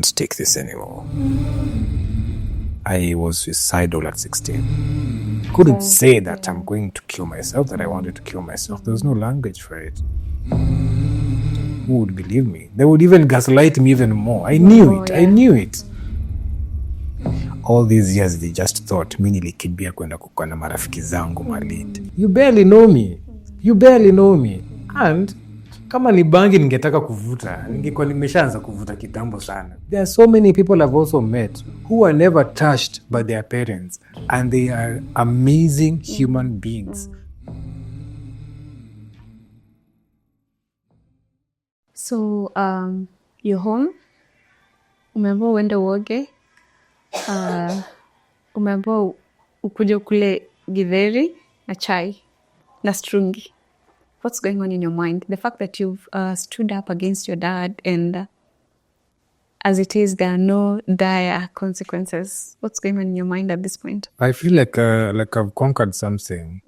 can't take this anymore. I was suicidal at 16. Couldn't say that I'm going to kill myself, that I wanted to kill myself. There was no language for it. Who would believe me? They would even gaslight me even more. I knew it. All these years they just thought mi nilikimbia kwenda kukaa na marafiki zangu Malindi. You barely know me. And kama ni bangi ningetaka kuvuta, ningekuwa nimeshaanza kuvuta kitambo sana. There are so many people I've also met who are never touched by their parents, and they are amazing human beings. So, you're home. Umeambiwa uende uoge. Umeambiwa ukuje ukule githeri na chai na strungi. What's going on in your mind? The fact that you've stood up against your dad, and as it is, there are no dire consequences. What's going on in your mind at this point? I feel like I've conquered something,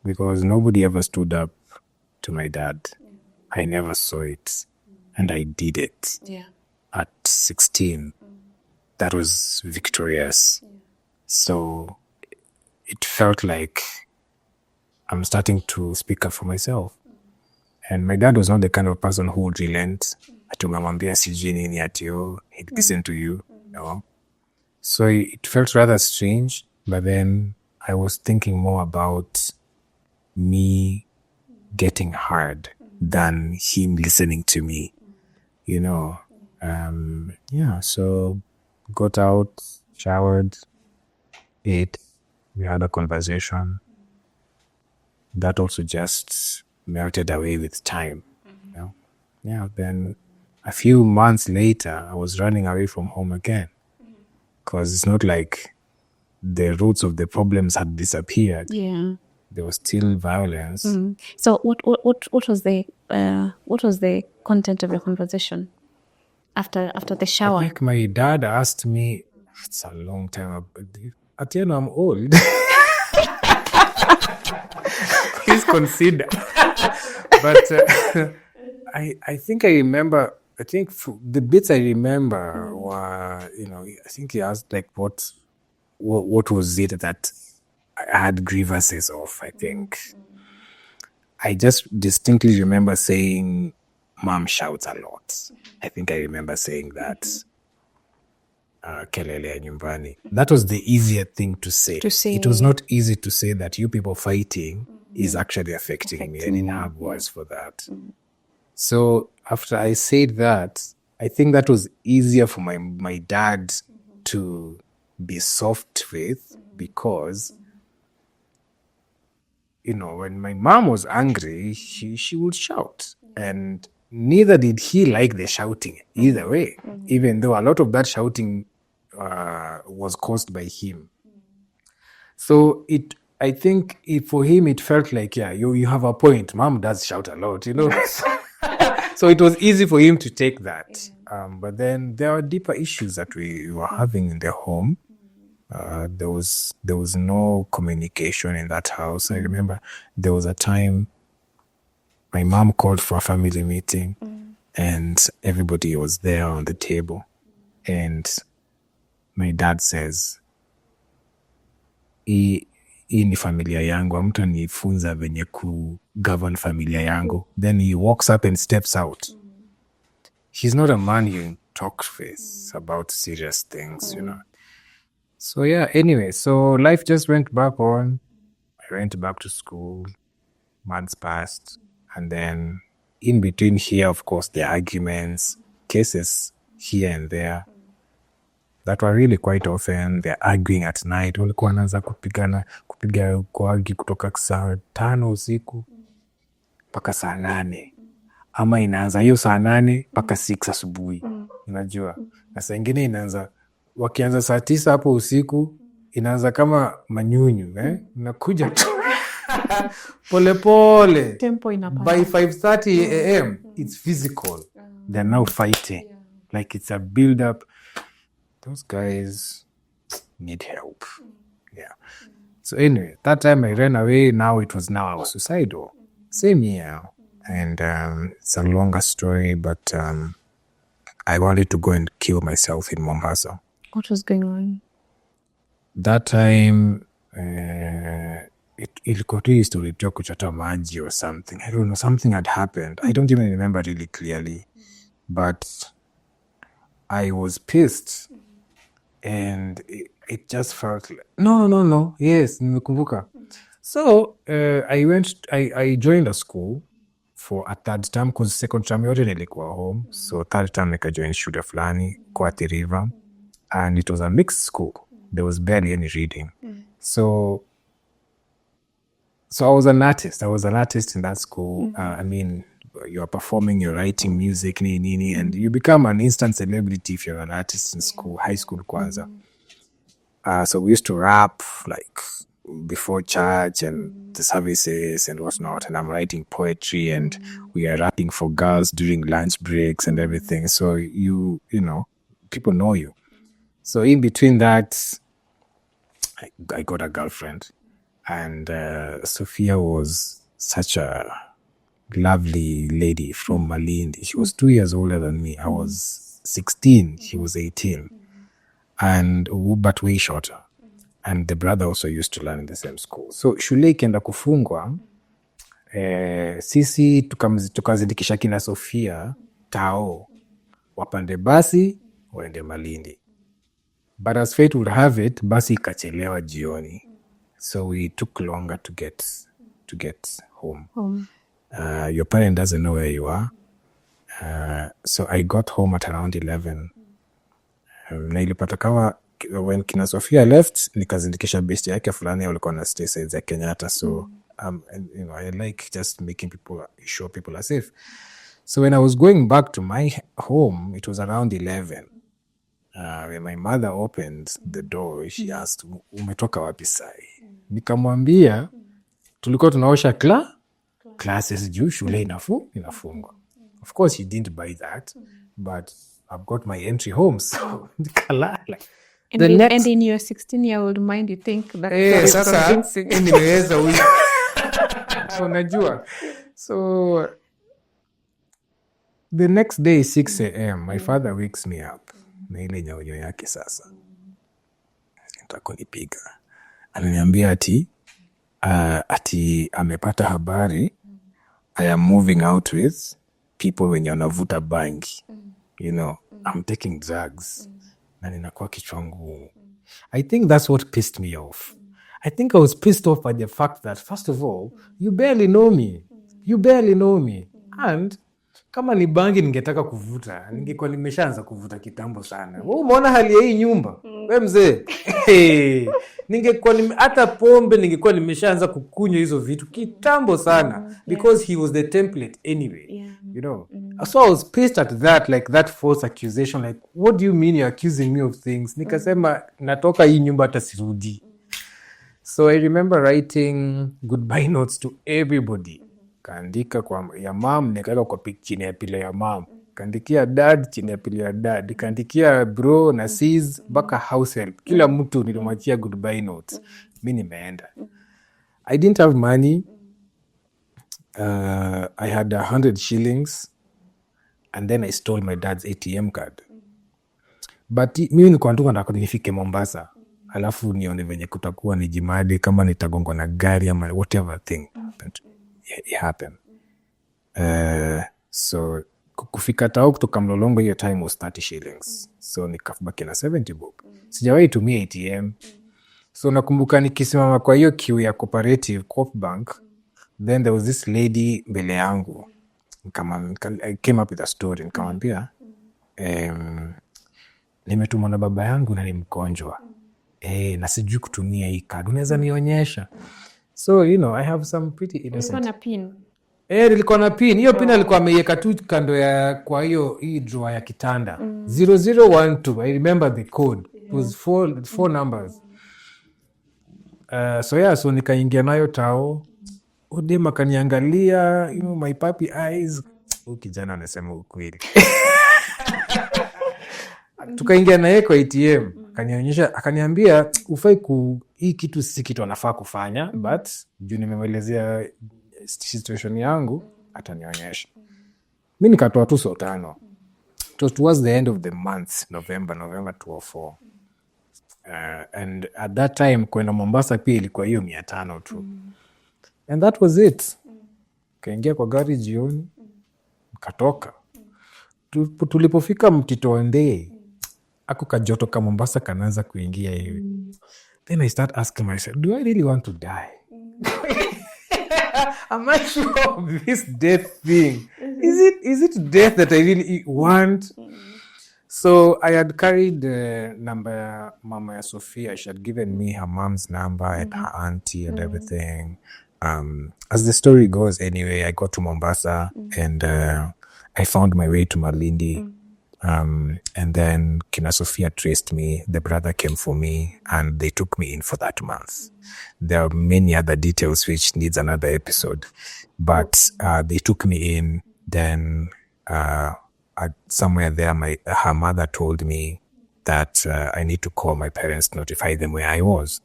because nobody ever stood up to my dad. I never saw it, and I did it. At 16. That was victorious. So it felt like I'm starting to speak up for myself. And my dad was not the kind of person who would relent. Atungamwambia sijui nini atio. He'd listen to you. No. So it felt rather strange. But then I was thinking more about me getting hard than him listening to me. You know. So got out, showered, ate. We had a conversation. That also just melted away with time. Then a few months later, I was running away from home again, because it's not like the roots of the problems had disappeared. There was still violence. So what was the content of your conversation after the shower? I think my dad asked me, it's a long time ago, Otieno, I'm old. Please consider. But I think I remember, the bits I remember were, I think he asked like what was it that I had grievances of, I think. I just distinctly remember saying, Mom shouts a lot. I think I remember saying that. Kelele ya nyumbani. That was the easier thing to say. It was not easy to say that you people fighting is actually affecting me. I didn't have words for that. So after I said that, I think that was easier for my dad to be soft with, because when my mom was angry, she would shout. And neither did he like the shouting either way, even though a lot of that shouting was caused by him. So I think for him, it felt like, you have a point. Mom does shout a lot, So it was easy for him to take that. But then there are deeper issues that we were having in the home. There was no communication in that house. I remember there was a time my mom called for a family meeting, and everybody was there on the table. And my dad says, hii ni familia yangu, hamtanifunza venye govern familia yangu. Then he walks up and steps out. He's not a man you talk with about serious things, So anyway, so life just went back on. I went back to school. Months passed. And then in between here, of course, the arguments, cases here and there that were really quite often. They're arguing at night. Walikuwa wanaanza kupiga kuargue kutoka saa 5 usiku mpaka saa 8. Ama inaanza hiyo saa 8 mpaka 6 asubuhi. Unajua? Na saa ingine inaanza, wakianza saa 9 hapo usiku, inaanza kama manyunyu, Inakuja pole. Tempo inapanda. By 5:30 a.m., it's physical. They're now fighting. Like it's a build-up. Those guys need help. So anyway, that time I ran away. Now I was suicidal. Same year. And it's a longer story, but I wanted to go and kill myself in Mombasa. What was going on? That time, ilikuwa tu story tu kuchota maji or something. I don't know, something had happened. I don't even remember really clearly. But I was pissed. And it just felt like, no. Yes, nimekumbuka. So I joined a school for a third term because second term yote nilikuwa home. So third term nikajoin shule fulani kwa Athi River. And it was a mixed school. There was barely any reading. So I was an artist. I was an artist in that school. I mean, you're performing, you're writing music, and you become an instant celebrity if you're an artist in school, high school kwanza. So we used to rap like before church and the services and whatnot. And I'm writing poetry and we are rapping for girls during lunch breaks and everything. So you know, people know you. So in between that, I got a girlfriend. And Sophia was such a lovely lady from Malindi. She was 2 years older than me. I was 16. She was 18. But way shorter. And the brother also used to learn in the same school. So shule ikienda kufungwa, sisi tukazindikisha kina Sophia tao, wapande basi waende Malindi. But as fate would have it, basi ikachelewa jioni. So we took longer to get home. Your parent doesn't know where you are. So I got home at around 11. Na ilipata kawa when kina Sophia left, nikazindikisha besti yake fulani walikuwa na stay sides ya Kenyatta. So and, I like just making sure people are safe. So when I was going back to my home, it was around 11. When my mother opened the door, she asked, umetoka wapi sai? Nikamwambia, tulikuwa tunaosha classes juu shule inafungwa. Of course, she didn't buy that, but I've got my entry home, so nikalala. And in your 16-year-old mind, you think that is convincing. Nimeweza huyu. So unajua. So the next day, 6 a.m., my father wakes me up. Na ile nyaunyo yake sasa. Nitakonipiga. Ananiambia ati amepata habari. I am moving out with people wenye wanavuta bangi. You know, I'm taking drugs. Na ninakuwa kichwa ngumu. I think that's what pissed me off. I think I was pissed off by the fact that, first of all, you barely know me. You barely know me. And kama ni bangi ningetaka kuvuta, ningekuwa nimeshaanza kuvuta kitambo sana. Wewe umeona hali ya hii nyumba? Wewe mzee. Ningekuwa hata pombe ningekuwa nimeshaanza kukunywa hizo vitu kitambo sana because he was the template anyway. You know. So I was pissed at that, like that false accusation, like what do you mean you're accusing me of things? Nikasema natoka hii nyumba hata sirudi. So I remember writing goodbye notes to everybody. Kaandika kwa ya mom, nikaweka kwa chini ya pilo ya mom. Kaandikia dad chini ya pilo ya dad. Kaandikia bro na sis mpaka house help. Kila mtu nilimwachia goodbye notes. Mimi nimeenda. I didn't have money. I had 100 shillings. And then I stole my dad's ATM card. But mimi nilikuwa nataka nifike Mombasa. Alafu nione venye kutakuwa nijimadi kama nitagongwa na gari ama whatever thing. But it happened. So kufika tao kutoka Mlolongo hiyo time was 30 shillings. So nikabaki na 70 bob. Sijawahi tumia ATM. So nakumbuka nikisimama kwa hiyo queue ya Cooperative Coop Bank. Then there was this lady mbele yangu. I came up with a story. Nikamwambia, nimetumwa na baba yangu na ni mgonjwa. Na sijui kutumia hii card. Unaweza nionyesha? So, you know, I have some pretty innocent. Ulikuwa na pin? Nilikuwa na pin. Hiyo pin alikuwa ameiweka tu kando ya kwa hii drawer ya kitanda. 0012. I remember the code. It was four numbers. So nikaingia nayo tao. Udema kaniangalia, you know, my puppy eyes. Kijana anasema ukweli. Tukaingia naye kwa ATM. Akaniambia ufai hii kitu si kitu anafaa kufanya, but juu nimemwelezea situation yangu atanionyesha. Mimi nikatoa tu 500. It was towards the end of the month, November 2004. And at that time kwenda Mombasa pia ilikuwa hiyo 500 tu. And that was it. Kaingia kwa gari jioni, katoka. Tulipofika Mtito ako kajoto ka Mombasa kanaanza kuingia hivi. Then I start asking myself, do I really want to die? Am I sure of this death thing? Is it death that I really want? So I had carried the number Mama Sophia. She had given me her mom's number and her auntie and everything. As the story goes anyway, I got to Mombasa and I found my way to Malindi. And then Kina Sophia traced me. The brother came for me and they took me in for that month. There are many other details which needs another episode. But they took me in. Then somewhere there, her mother told me that I need to call my parents, notify them where I was.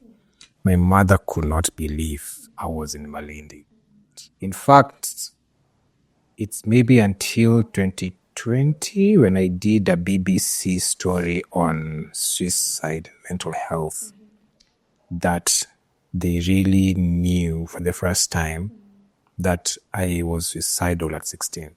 My mother could not believe I was in Malindi. In fact, it's maybe until 2020 when I did a BBC story on suicide and mental health that they really knew for the first time that I was suicidal at 16.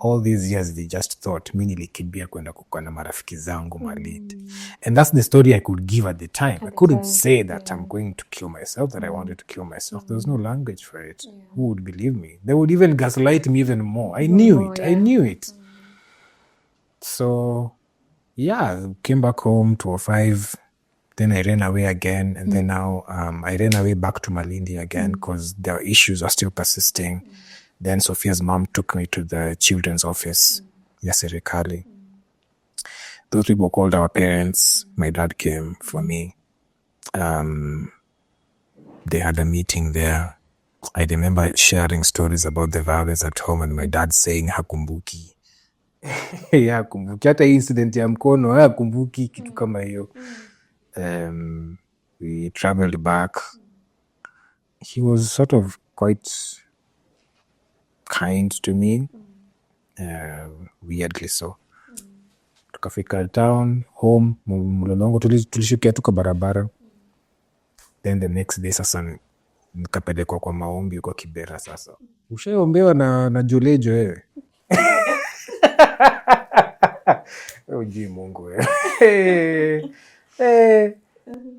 All these years they just thought mi nilikimbia kwenda kukaa na marafiki zangu Malindi. And that's the story I could give at the time. I couldn't say that I'm going to kill myself, that I wanted to kill myself. There was no language for it. Who would believe me? They would even gaslight me even more. I knew it. So yeah, came back home 2005. Then I ran away again. And then now I ran away back to Malindi again because their issues are still persisting. Then Sophia's mom took me to the children's office, Serikali. Those people called our parents. My dad came for me. They had a meeting there. I remember sharing stories about the violence at home and my dad saying hakumbuki. Hakumbuki. Hata incident ya mkono, hakumbuki kitu kama hiyo. We traveled back. He was sort of quite kind to me, weirdly so. Tukafika town, home, Mlolongo, tulishukia tuka barabara. Then the next day sasa nikapelekwa kwa maombi kwa Kibera sasa. Ushaombewa na Jolejo wewe. Ujui Mungu wewe.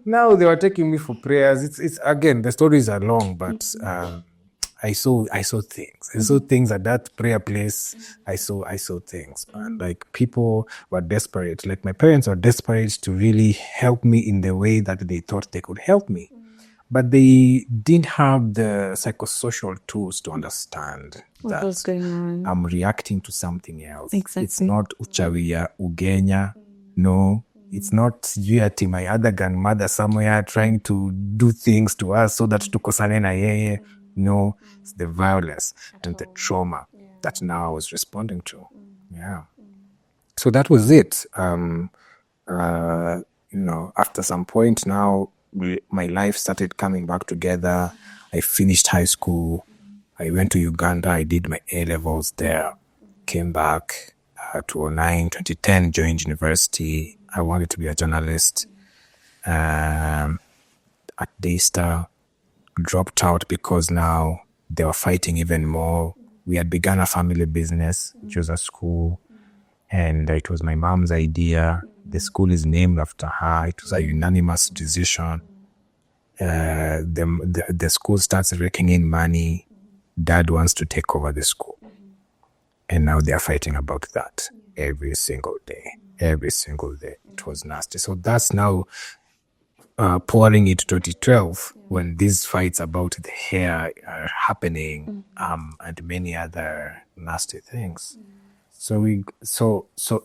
Now they were taking me for prayers. It's again, the stories are long, but I saw things. I saw things at that prayer place. I saw things. And like people were desperate. Like my parents were desperate to really help me in the way that they thought they could help me. But they didn't have the psychosocial tools to understand what was going on. I'm reacting to something else. Exactly. It's not Uchawia, Ugenya. No. It's not ati my other grandmother somewhere trying to do things to us so that tukosane na yeye. No, it's the violence and the trauma that now I was responding to. Yeah. So that was it. After some point now, my life started coming back together. I finished high school. I went to Uganda. I did my A-levels there. Came back 2009, 2010, joined university. I wanted to be a journalist. At Daystar, dropped out because now they were fighting even more. We had begun a family business, which was a school, and it was my mom's idea. The school is named after her. It was a unanimous decision. The school starts raking in money. Dad wants to take over the school. And now they are fighting about that every single day. Every single day. It was nasty. So that's now pouring into 2012 when these fights about the hair are happening and many other nasty things. So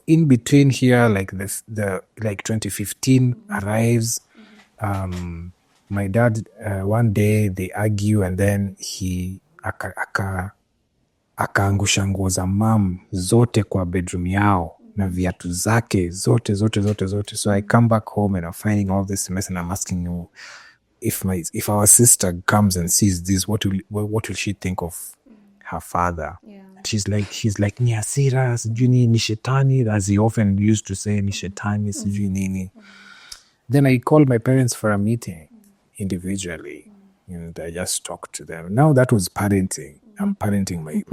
in between here, like the 2015 arrives. My dad one day they argue and then he akaangusha nguo za mam zote kwa bedroom yao na viatu zake zote. So I come back home and I'm finding all this mess and I'm asking you, if our sister comes and sees this, what will she think of her father? Yeah. but he's like ni hasira, sijui ni shetani, as he often used to say, ni shetani, sijui nini. Then I called my parents for a meeting individually, and I just talked to them. Now that was parenting. I'm parenting my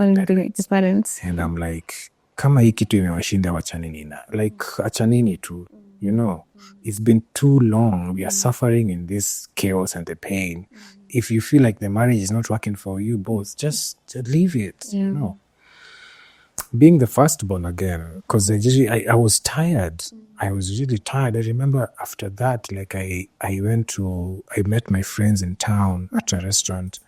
parents. And I'm like, kama hii kitu imewashinda wachanini na. Like, achanini tu, you know. It's been too long. We are suffering in this chaos and the pain. If you feel like the marriage is not working for you both, just leave it, you know. Being the firstborn again, because I was tired. I was really tired. I remember after that, like I met my friends in town at a restaurant,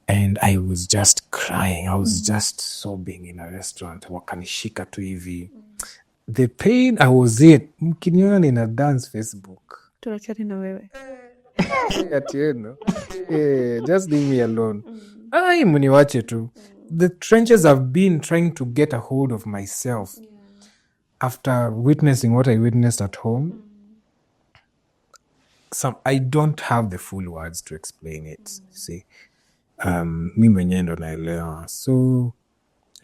and I was just crying. I was just sobbing in a restaurant. Wakanishika tu hivi. The pain I was in. Mkiniona nina dance Facebook. Tunachati na wewe. Otieno. Just leave me alone. Ai, muniwache tu. The trenches I've been trying to get a hold of myself after witnessing what I witnessed at home. I don't have the full words to explain it. See, mi mwenyewe ndo naelewa. So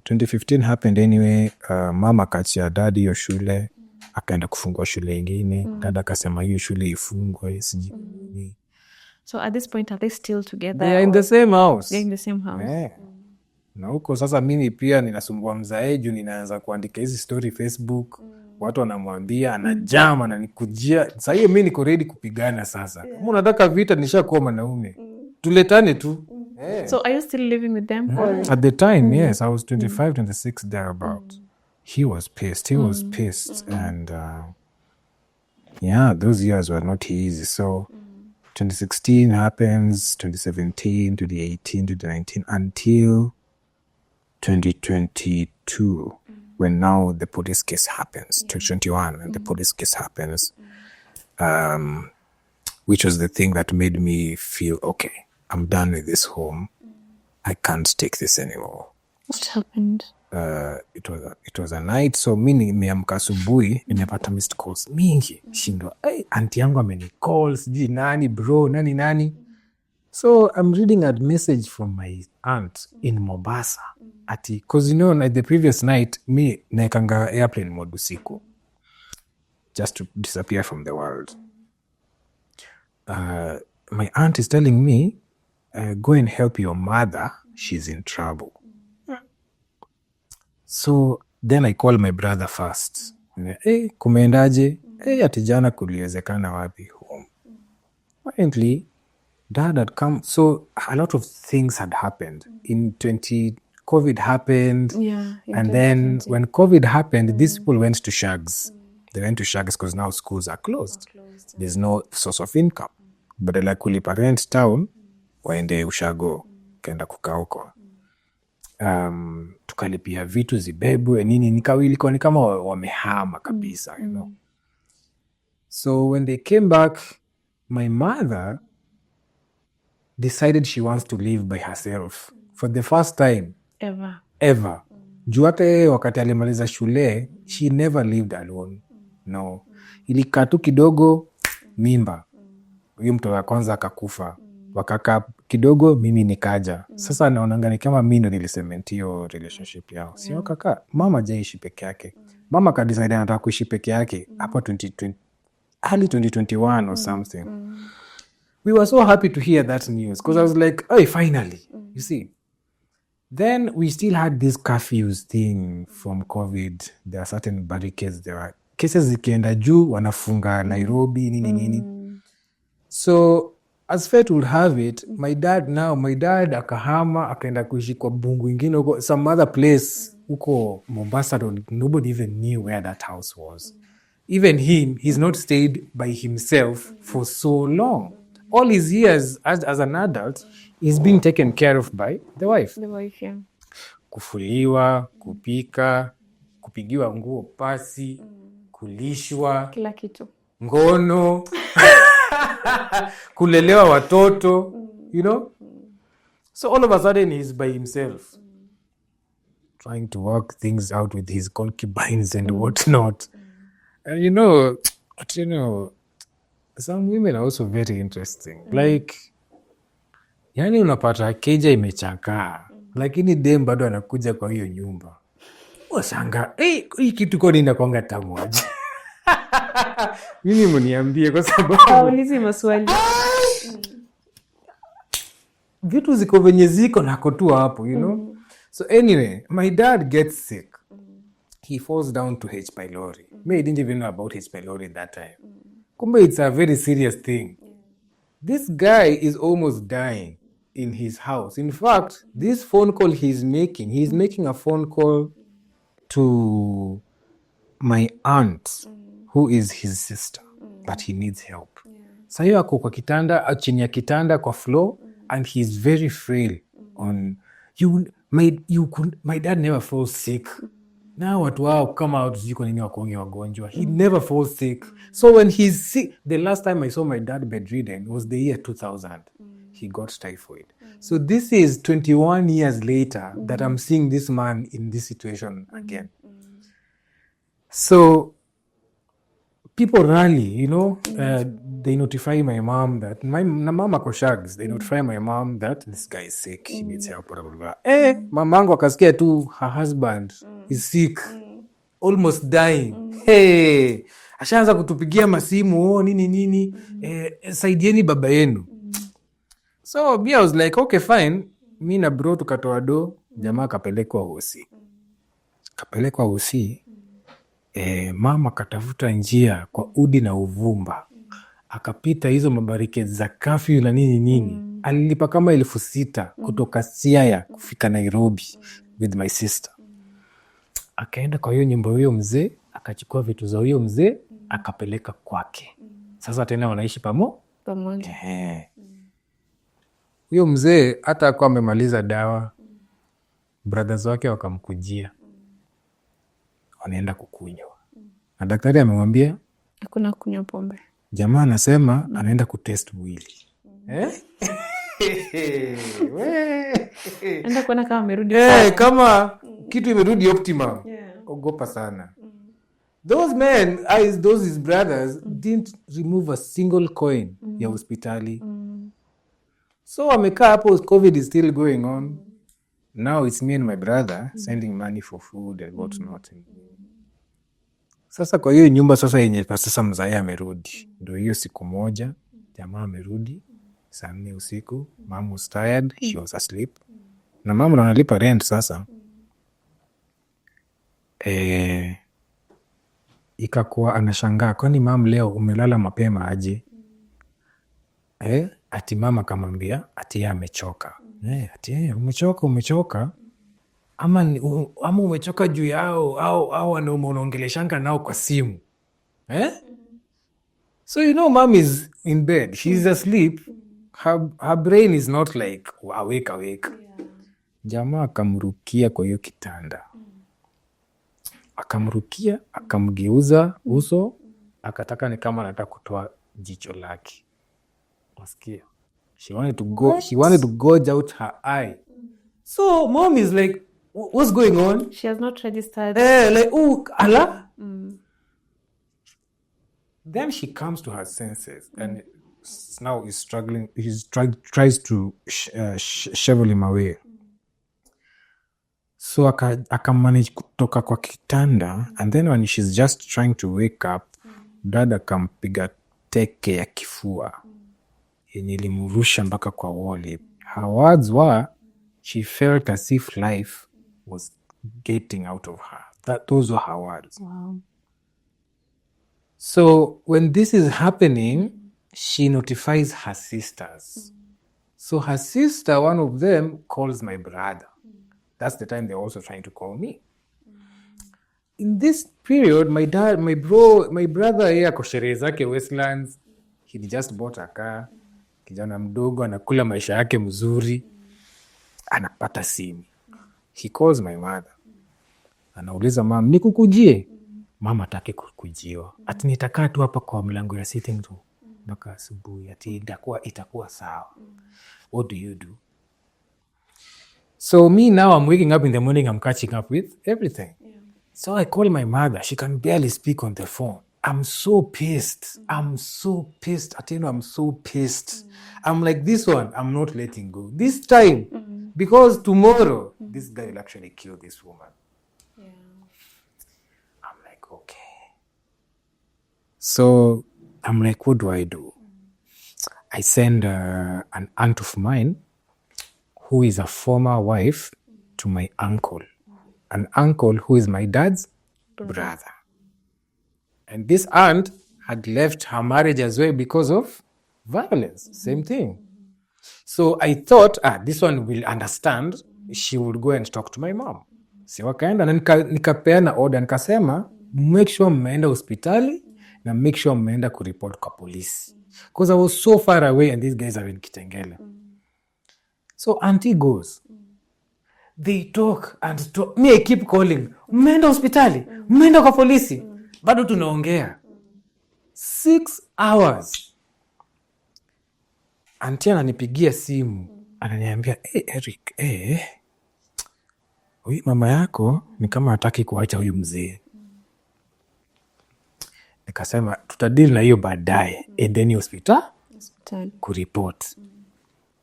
2015 happened anyway. Mama kachia dadi hiyo shule, akaenda kufungua shule ingine. Dada akasema hiyo shule ifungwe, sijui. So at this point, are they still together? They are in the same house. They're in the same house. Yeah. Na huko sasa mimi pia ninasumbua mzae juu ninaanza kuandika hizi story Facebook. Watu wanamwambia anajama na nikujia. Sasa hiyo mimi niko ready kupigana sasa. Kama unataka vita nishakuwa mwanaume. Tuletane tu. So are you still living with them? At the time, yes, I was 25, 26 thereabout. He was pissed. And yeah, those years were not easy. So 2016 happens, 2017, 2018, 2019, until 2022, when now the police case happens, 2021, and the police case happens, which was the thing that made me feel, okay, I'm done with this home. I can't take this anymore. What happened? It was a night, so mi nimeamka asubuhi, nimepata missed calls mingi. Shindwa, auntie yangu amenicall, sijui nani, bro, nani. So I'm reading a message from my aunt in Mombasa. Because you know, like the previous night, me naekanga airplane mode usiku, just to disappear from the world. My aunt is telling me, go and help your mother. She's in trouble. So then I call my brother first. Kumeendaje? Ati jana kuliwezekana wapi home. Apparently, dad had come. So a lot of things had happened. In COVID happened. Yeah. And then when COVID happened, these people went to shags. They went to shags because now schools are closed. There's no source of income. Badala kulipa rent town, waende ushago, kaenda kukaa huko. Tukalipia vitu zibebwe nini, ilikuwa ni kama wamehama kabisa, you know. So when they came back, my mother decided she wants to live by herself for the first time ever. Juu hata wakati alimaliza shule, she never lived alone. No. Ilikaa tu kidogo, mimba. Huyo mtoto wa kwanza akakufa. Wakakaa kidogo, mimi nikaja. Sasa naonanga ni kama mimi ndo nilicement hiyo relationship yao. Sio kaka, mama hajaishi peke yake. Mama kadecide anataka kuishi peke yake hapo 2020, early 2021 or something. We were so happy to hear that news because I was like, oh, finally. You see. Then we still had this curfews thing from COVID. There are certain barricades. There are cases zikienda juu wanafunga Nairobi nini. So as fate would have it, my dad akahama akaenda kuishi kwa bungu ingine huko, some other place huko Mombasa. Nobody even knew where that house was. Even he's not stayed by himself for so long. All his years as an adult, he's being taken care of by the wife. The wife, yeah. Kufuliwa, kupika, kupigiwa nguo pasi, kulishwa, Kila kitu. Ngono. Kulelewa watoto, you know. So all of a sudden he's by himself, trying to work things out with his concubines and whatnot. And you know, some women are also very interesting. Like, yani unapata keja imechakaa. lakini dem bado anakuja kwa hiyo nyumba. Wasanga hii kitu kodi inakwanga tamu aje? Mimi mniambie, kwa sababu haulizi maswali. Vitu ziko venye ziko nako tu hapo, you know. So anyway, my dad gets sick. He falls down to H. pylori. Me, I didn't even know about H. pylori that time. Kumbe it's a very serious thing. This guy is almost dying in his house. In fact, this phone call he's making a phone call to my aunt, who is his sister, but he needs help. Sa hiyo ako kwa kitanda, chini ya kitanda kwa floor, and he's very frail. My dad never falls sick. Now watu wao kama watu ziko nini wakonge wagonjwa. He never falls sick. So when he's sick, the last time I saw my dad bedridden was the year 2000. He got typhoid. So this is 21 years later that I'm seeing this man in this situation again. So people rally, you know, they notify my mom that my mom ako shags. They notify my mom that this guy is sick. He needs help. Blah, blah, blah. Mamangu akasikia tu her husband is sick, almost dying. Hey, ashaanza kutupigia masimu, nini. Saidieni baba yenu. So me, I was like, okay, fine. Mi na bro tukatoa do, jamaa kapelekwa hosi. Mama katafuta njia kwa udi na uvumba, akapita hizo mabarike za kafyu na nini. Alilipa kama 6,000 kutoka Siaya kufika Nairobi with my sister. Akaenda kwa hiyo nyumba huyo mzee, akachukua vitu za huyo mzee, akapeleka kwake. Sasa tena wanaishi pamoja. Huyo mzee hata akuwa amemaliza dawa, brothers wake wakamkujia, wanaenda kukunywa. Na daktari amemwambia hakuna kunywa pombe. Jamaa anasema anaenda kutest mwili. Enda kuona kama amerudi. Kama kitu imerudi optimum. Ogopa sana. Those men, those his brothers, didn't remove a single coin ya hospitali. So amekaa hapo, COVID is still going on. Now it's me and my brother sending money for food and what not. Sasa kwa hiyo nyumba sasa yenye sasa mzae amerudi. Ndio hiyo siku moja jamaa amerudi saa 4 usiku. Mom was tired, she was asleep. Na mama ndo analipa rent sasa. Ikakuwa anashangaa, kwani mom leo umelala mapema aje? Ati mama kamwambia ati yeye amechoka. Ati umechoka? Ama umechoka juu yao au unaongeleshanga nao kwa simu. So you know mom is in bed, she's asleep. Her brain is not like awake. Jamaa akamrukia kwa hiyo kitanda. Akamrukia, akamgeuza uso, akataka ni kama anataka kutoa jicho lake. Wasikia? She wanted to gouge out her eye. So mom is like, what's going on? She has not registered. Like, Allah. Then she comes to her senses and now is struggling. Tries to shovel him away. So akamanage kutoka kwa kitanda, and then when she's just trying to wake up, dad akampiga teke ya kifua yenye ilimrusha mpaka kwa wall. Her words were, she felt as if life was getting out of her. Those were her words. Wow. So when this is happening, she notifies her sisters. So her sister, one of them, calls my brother. That's the time they're also trying to call me. In this period, my brother yeye ako sherehe zake Westlands. He just bought a car. Kijana mdogo anakula maisha yake mzuri. Anapata simu. He calls my mother. Anauliza mama, nikukujie? Mama hataki kukujiwa. Ati nitakaa tu hapa kwa mlango ya sitting room mpaka asubuhi, ati itakuwa sawa. What do you do? So me now, I'm waking up in the morning, I'm catching up with everything. So I call my mother. She can barely speak on the phone. I'm so pissed. Otieno, I'm so pissed. I'm like, this one, I'm not letting go. This time, because tomorrow this guy will actually kill this woman. I'm like, okay. So I'm like, what do I do? I send an aunt of mine who is a former wife to my uncle. An uncle who is my dad's brother. And this aunt had left her marriage as well because of violence. Same thing. So I thought, this one will understand. She would go and talk to my mom. Si wakaenda na nikapeana order, nikasema make sure mmeenda hospitali na make sure mmeenda kureport kwa polisi. Because I was so far away and these guys are in Kitengele. So auntie goes. They talk and talk. Me, I keep calling. Mmeenda hospitali, mmeenda kwa polisi. Bado tunaongea. 6 hours. Auntie ananipigia simu. Ananiambia, Eric, huyu mama yako ni kama hataki kuacha huyu mzee. Nikasema, tutadili na hiyo baadaye. Endeni hospital kureport.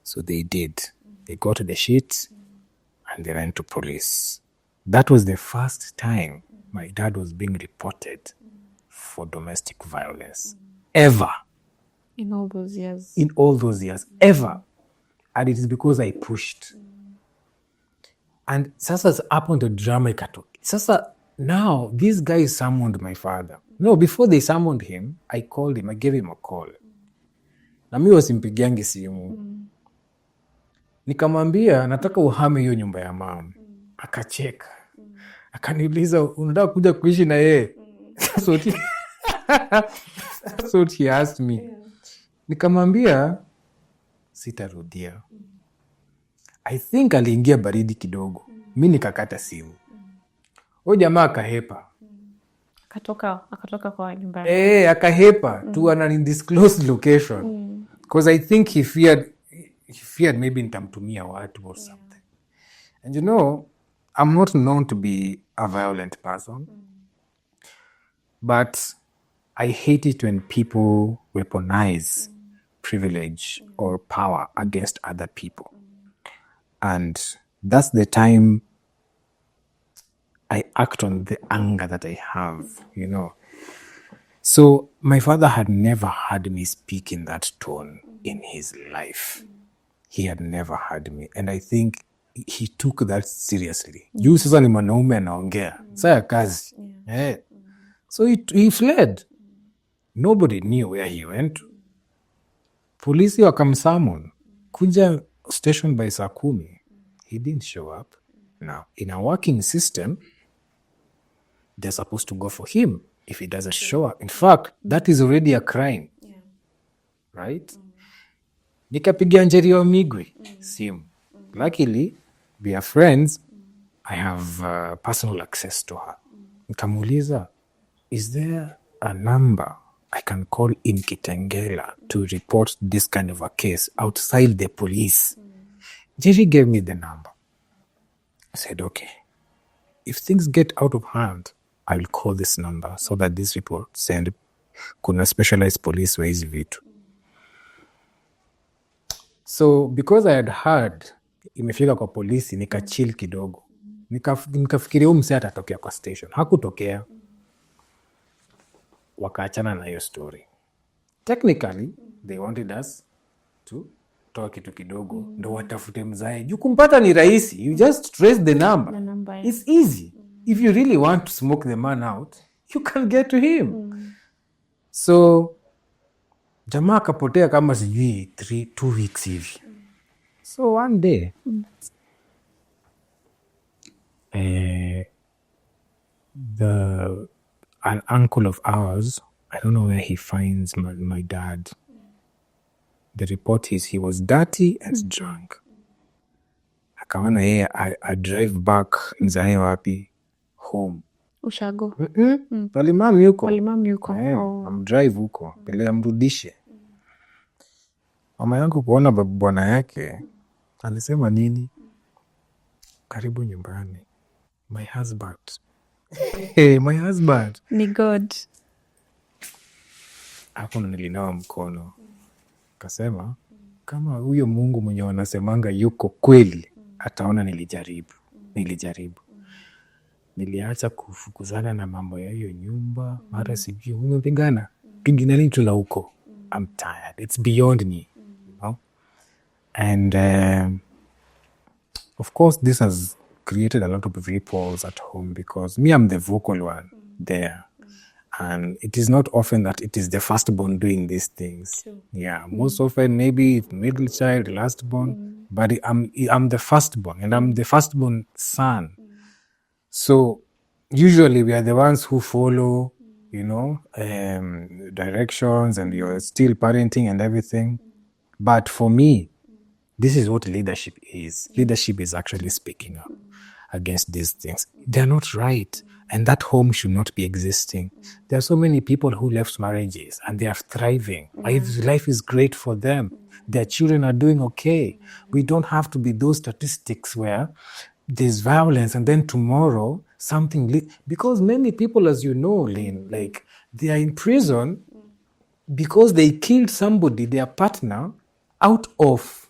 So they did. They got the sheet and they ran to police. That was the first time my dad was being reported for domestic violence. Ever. In all those years. In all those years. Ever. And it is because I pushed. And sasa hapo ndo drama ikatoka. Sasa now these guys summoned my father. No, before they summoned him, I called him. I gave him a call. Na mimi wasimpigiangi simu. Nikamwambia nataka uhame hiyo nyumba ya mama. Akacheka. Akaniuliza unataka kuja kuishi na yeye? That's what he asked me. Nikamwambia sitarudia. I think aliingia baridi kidogo. Mimi nikakata simu. Huyo jamaa akahepa. Akatoka kwa nyumba. Akahepa to an undisclosed location. Because I think he feared maybe nitamtumia watu or something. And you know, I'm not known to be a violent person. But I hate it when people weaponize privilege or power against other people. And that's the time I act on the anger that I have, you know. So my father had never heard me speak in that tone in his life. He had never heard me. And I think he took that seriously. Juu sasa ni mwanaume anaongea. Saya kazi. So he fled. Nobody knew where he went. Polisi wakamsummon. Kuja station by saa 10. He didn't show up. Now, in a working system, they're supposed to go for him if he doesn't show up. In fact, that is already a crime. Right? Nikapigia Njeri Omigwe simu. Luckily, we are friends. I have personal access to her. Nikamuuliza, is there a number I can call in Kitengela to report this kind of a case outside the police? Njeri gave me the number. I said, okay, if things get out of hand, I will call this number so that this report send kuna specialized police wa hizi vitu. So because I had heard imefika kwa polisi, nikachill kidogo. Nikafikiria huyu msee atatokea kwa station. Hakutokea. Wakaachana na hiyo story. Technically, they wanted us to toa kitu kidogo ndo watafute mzae. Juu kumpata ni rahisi. You just trace the number. It's easy. If you really want to smoke the man out, you can get to him. So jamaa akapotea kama sijui 2 weeks hivi. So one day an uncle of ours, I don't know where he finds my dad. The report is he was dirty and drunk. Akaona yeye I drive back Nzae wapi home. Ushago. Palimami yuko. Amdrive huko. Pele amrudishe. Mama yangu kuona bwana yake alisema nini? Karibu nyumbani. My husband. My husband. Ni God. Hapo nilinawa mkono. Kasema kama huyo Mungu mwenye wanasemanga yuko kweli ataona nilijaribu. Niliacha kufukuzana na mambo ya hiyo nyumba, mara sijui umepigana pigana tu la huko. I'm tired. It's beyond me, you know. And of course, this has created a lot of ripples at home because me, I'm the vocal one there. And it is not often that it is the firstborn doing these things. True. Yeah, most often maybe middle child, lastborn, but I'm the firstborn and I'm the firstborn son. So usually we are the ones who follow, you know, directions, and you're still parenting and everything. But for me, this is what leadership is. Leadership is actually speaking up against these things. They're not right. And that home should not be existing. There are so many people who left marriages and they are thriving. Life is great for them. Their children are doing okay. We don't have to be those statistics where there's violence and then tomorrow something... Because many people, as you know, Lynn, like they are in prison because they killed somebody, their partner, out of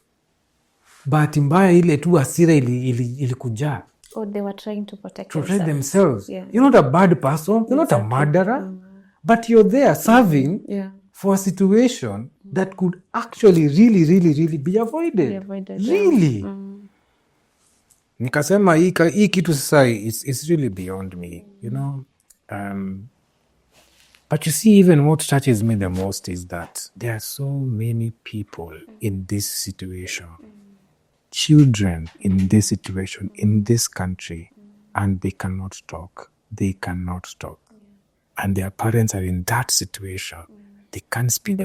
bahati mbaya ile tu hasira ilikuja. Or they were trying to protect themselves. Yeah. You're not a bad person. You're not a murderer. But you're there serving for a situation that could actually really be avoided. Really. Nikasema hii kitu sasa it's really beyond me, you know. But you see, even what touches me the most is that there are so many people in this situation, children in this situation, in this country, and they cannot talk. They cannot talk. And their parents are in that situation. They can't speak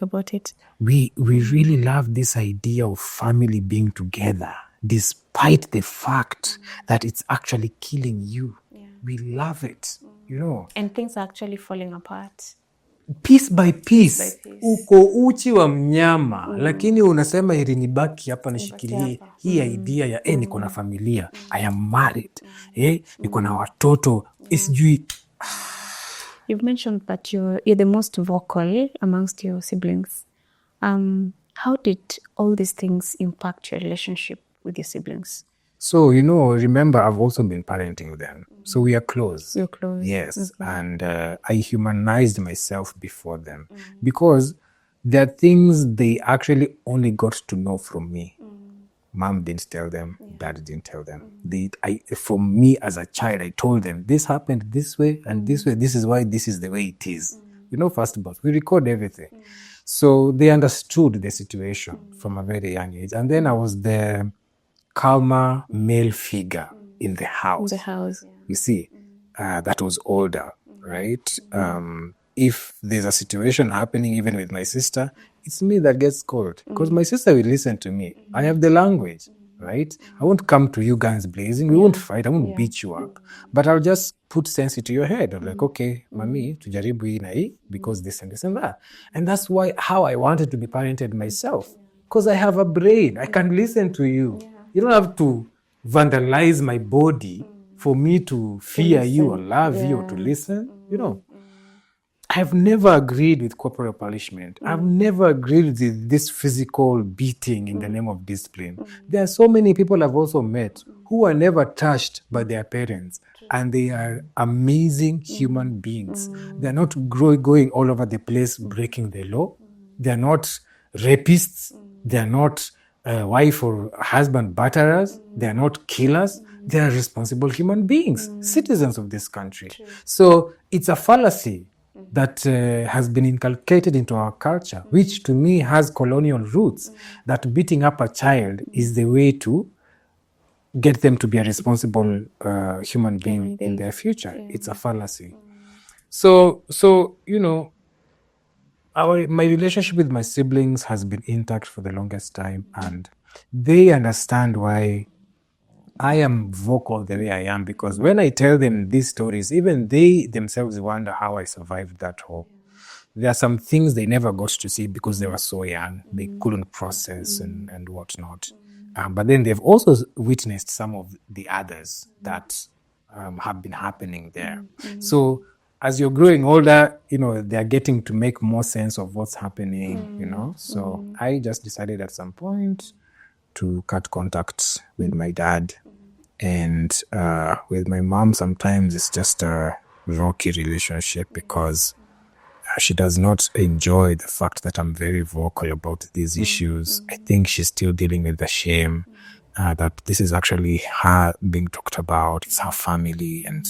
about it. We really love this idea of family being together, despite the fact that it's actually killing you. We love it, you know. And things are actually falling apart. Piece by piece. Uko uchi wa mnyama, lakini unasema ili nibaki hapa nishikilie hii idea ya niko na familia, I am married, niko na watoto, isijui. You've mentioned that you're the most vocal amongst your siblings. How did all these things impact your relationship with your siblings? So, you know, remember, I've also been parenting them. So we are close. You're close. Yes. Okay. And I humanized myself before them because there are things they actually only got to know from me. Mom didn't tell them. Dad didn't tell them. For me as a child, I told them, this happened this way and this way. This is why this is the way it is. You know, first of all, we record everything. So they understood the situation from a very young age. And then I was the calmer male figure in the house. You see, that was older, right? If there's a situation happening even with my sister, it's me that gets called because my sister will listen to me. I have the language, right? I won't come to you guns blazing. We won't fight. I won't beat you up. But I'll just put sense into your head. I'm like, okay, mami, tujaribu hii na hii because this and this and that. And that's how I wanted to be parented myself because I have a brain. I can listen to you. You don't have to vandalize my body for me to fear you or love you or to listen. You know, I've never agreed with corporal punishment. I've never agreed with this physical beating in the name of discipline. There are so many people I've also met who are never touched by their parents. And they are amazing human beings. They're not going all over the place breaking the law. They're not rapists. They're not wife or husband batterers. They are not killers. They are responsible human beings, citizens of this country. So it's a fallacy that has been inculcated into our culture, which to me has colonial roots, that beating up a child is the way to get them to be a responsible human being in their future. It's a fallacy. So you know, my relationship with my siblings has been intact for the longest time, and they understand why I am vocal the way I am, because when I tell them these stories, even they themselves wonder how I survived that whole. There are some things they never got to see because they were so young. They couldn't process and whatnot. But then they've also witnessed some of the others that have been happening there. So as you're growing older, you know, they're getting to make more sense of what's happening, you know. So I just decided at some point, to cut contact with my dad. And with my mom, sometimes it's just a rocky relationship because she does not enjoy the fact that I'm very vocal about these issues. I think she's still dealing with the shame that this is actually her being talked about. It's her family, and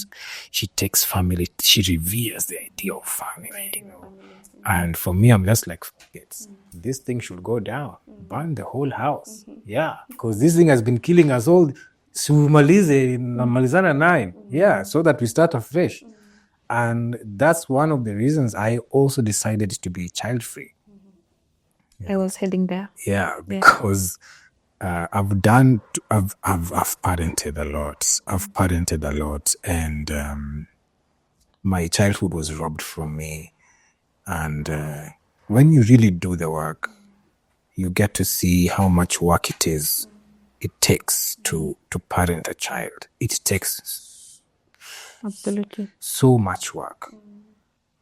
she takes family, she reveres the idea of family, you know. And for me, I'm just like, this thing should go down, burn the whole house. Yeah, because this thing has been killing us all. Namalizana 9. Yeah, so that we start afresh. And that's one of the reasons I also decided to be child-free. I was heading there. Yeah, because I've parented a lot. And my childhood was robbed from me. And when you really do the work, you get to see how much work it takes to parent a child. It takes Absolutely so much work.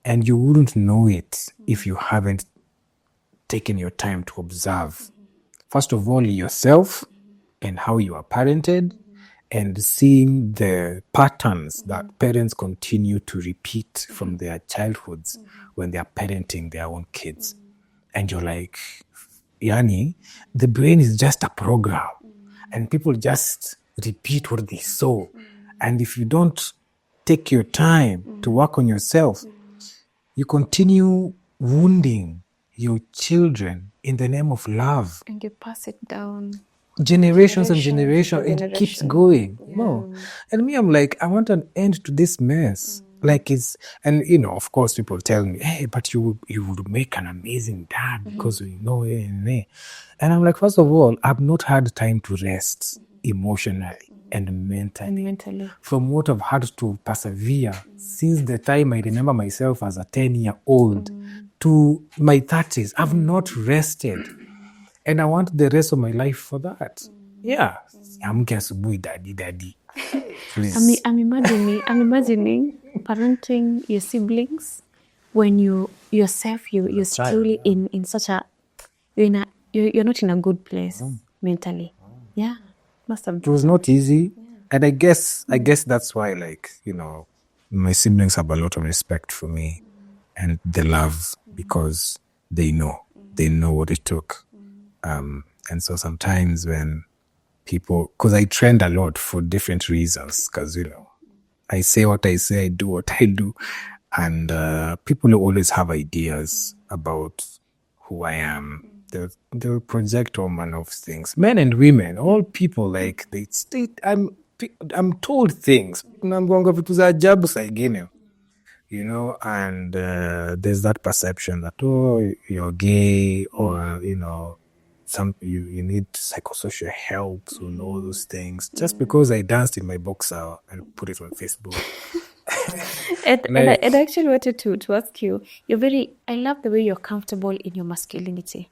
And you wouldn't know it if you haven't taken your time to observe, first of all, yourself and how you are parented, and seeing the patterns that parents continue to repeat from their childhoods when they are parenting their own kids. And you're like, Yani, the brain is just a program, and people just repeat what they saw. And if you don't take your time to work on yourself, you continue wounding your children in the name of love. And you pass it down. Generations and generations. It keeps going. Yeah. No. And me, I'm like, I want an end to this mess. Like it's, and you know, of course, people tell me, hey, but you would make an amazing dad because we know it. And I'm like, first of all, I've not had time to rest emotionally and mentally from what I've had to persevere since the time I remember myself as a 10-year-old to my 30s. I've not rested. And I want the rest of my life for that. Yeah. I'm daddy. Please. I'm imagining parenting your siblings when you're truly in such a you're not in a good place mentally. Yeah. Must have It was not easy. And I guess that's why, like, you know, my siblings have a lot of respect for me and they love because they know what it took. And so sometimes when people, because I trend a lot for different reasons, because, you know, I say what I say, I do what I do. And people always have ideas about who I am. They'll project all manner of things. Men and women, all people, like, I'm told things. You know, and there's that perception that, oh, you're gay, or, you know, you need psychosocial help and all those things. Just because I danced in my boxer and put it on Facebook. And I actually wanted to ask you, I love the way you're comfortable in your masculinity.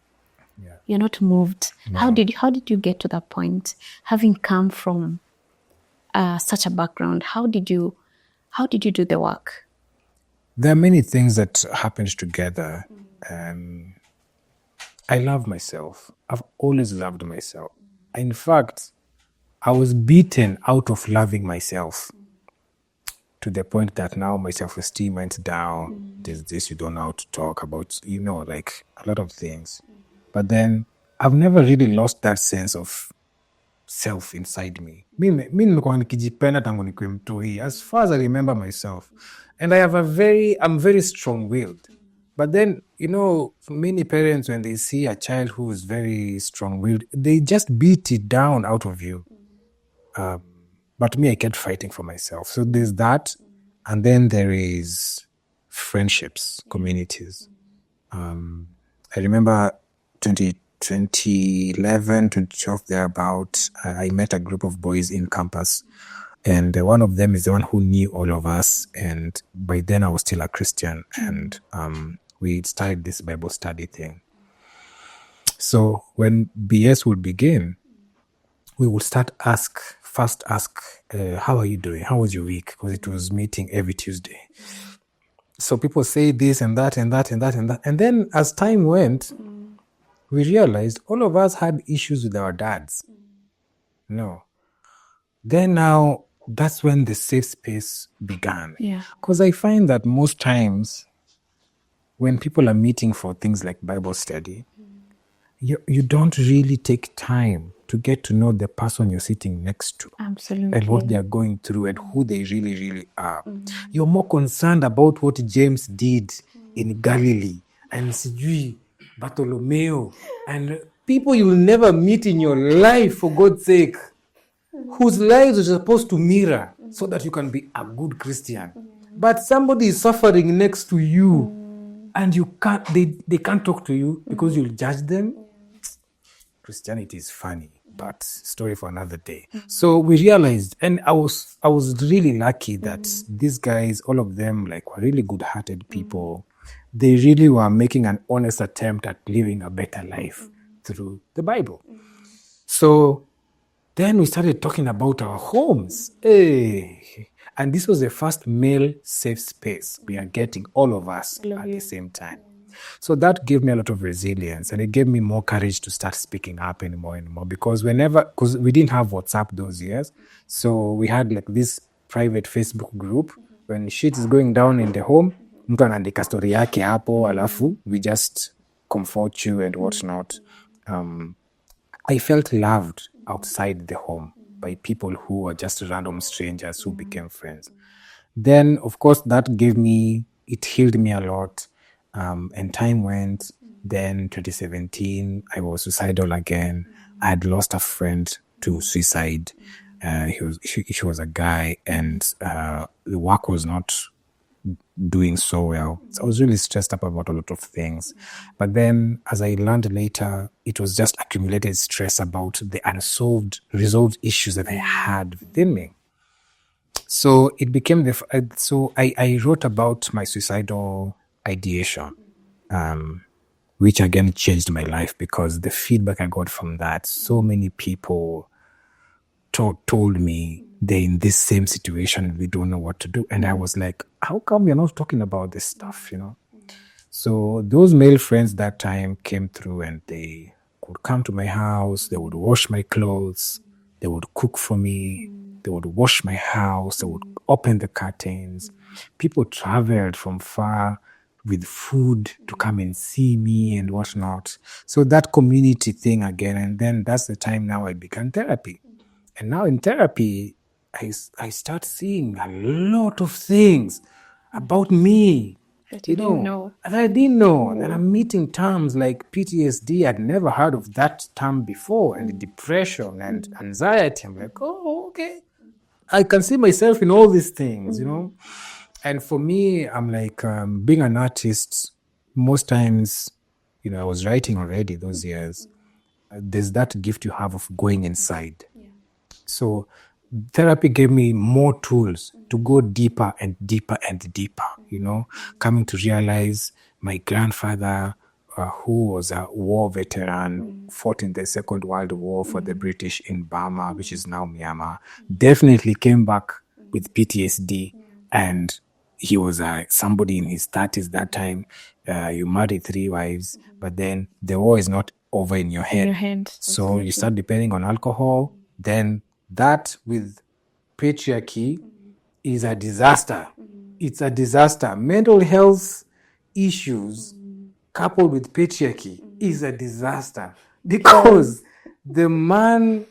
Yeah. You're not moved. No. How did you get to that point? Having come from such a background, how did you do the work? There are many things that happened together. I love myself. I've always loved myself. In fact, I was beaten out of loving myself to the point that now my self-esteem went down. There's this, you don't know how to talk about, you know, like a lot of things. But then I've never really lost that sense of self inside me. As far as I remember myself. And I'm very strong-willed. But then, you know, many parents, when they see a child who is very strong-willed, they just beat it down out of you. But me, I kept fighting for myself. So there's that. And then there is friendships, communities. I remember 2011, 2012, thereabout, I met a group of boys in campus. And one of them is the one who knew all of us. And by then I was still a Christian. And we started this Bible study thing. So when BS would begin, we would first ask, how are you doing? How was your week? Because it was meeting every Tuesday. So people say this and that and that and that and that. And then as time went, we realized all of us had issues with our dads. No. Then now, that's when the safe space began. Yeah. Because I find that most times when people are meeting for things like Bible study, you don't really take time to get to know the person you're sitting next to. Absolutely. And what they are going through and who they really, really are. You're more concerned about what James did in Galilee and sijui Bartolomeo and people you will never meet in your life, for God's sake, whose lives are supposed to mirror so that you can be a good Christian. But somebody is suffering next to you and you can't, they can't talk to you because you'll judge them. Christianity is funny, but story for another day. So we realized, and I was really lucky that these guys, all of them, like, were really good-hearted people. They really were making an honest attempt at living a better life through the Bible. So then we started talking about our homes. Hey. And this was the first male safe space we are getting, all of us at the same time. So that gave me a lot of resilience, and it gave me more courage to start speaking up and more because we didn't have WhatsApp those years. So we had like this private Facebook group. When shit is going down in the home, mtu anaandika story yake hapo, alafu we just comfort you and whatnot. I felt loved outside the home by people who were just random strangers who became friends. Then, of course, it healed me a lot. And time went. Then 2017, I was suicidal again. I had lost a friend to suicide. He was a guy, and the work was not doing so well. So I was really stressed up about a lot of things. But then, as I learned later, it was just accumulated stress about the resolved issues that I had within me. So it became I wrote about my suicidal ideation, which again changed my life because the feedback I got from that, so many people told me they're in this same situation, we don't know what to do. And I was like, how come you're not talking about this stuff, So those male friends that time came through and they would come to my house, they would wash my clothes, they would cook for me, they would wash my house, they would open the curtains. People traveled from far with food to come and see me and whatnot. So that community thing again, and then that's the time now I began therapy. And now in therapy, I start seeing a lot of things about me. That you didn't know. That I didn't know. That I'm meeting terms like PTSD. I'd never heard of that term before. And depression and anxiety. I'm like, oh, okay. I can see myself in all these things, And for me, I'm like, being an artist, most times, I was writing already those years. There's that gift you have of going inside. Yeah. So therapy gave me more tools to go deeper and deeper and deeper, coming to realize my grandfather, who was a war veteran, fought in the Second World War for the British in Burma, which is now Myanmar, definitely came back with PTSD. And he was somebody in his 30s that time. You married 3 wives, but then the war is not over in your head. So you start depending on alcohol. Then that with patriarchy is a disaster. It's a disaster. Mental health issues coupled with patriarchy is a disaster because the man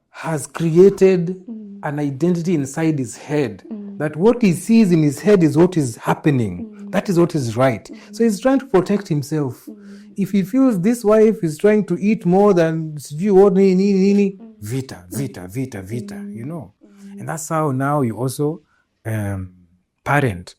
has created an identity inside his head that what he sees in his head is what is happening. That is what is right. So he's trying to protect himself. If he feels this wife is trying to eat more than vita, And that's how now you also parent.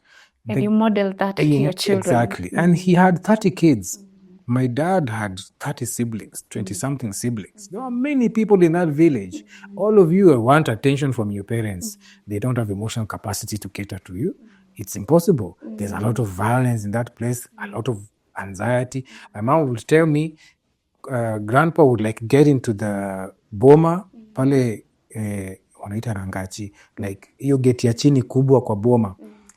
And you model that to your children. Exactly. And he had 30 kids. My dad had 30 siblings, 20-something siblings. There are many people in that village. All of you want attention from your parents. They don't have emotional capacity to cater to you. It's impossible. There's a lot of violence in that place, a lot of anxiety. My mom would tell me, grandpa would like get into the boma, pale wanaita rangachi, like hiyo geti ya chini kubwa kwa boma.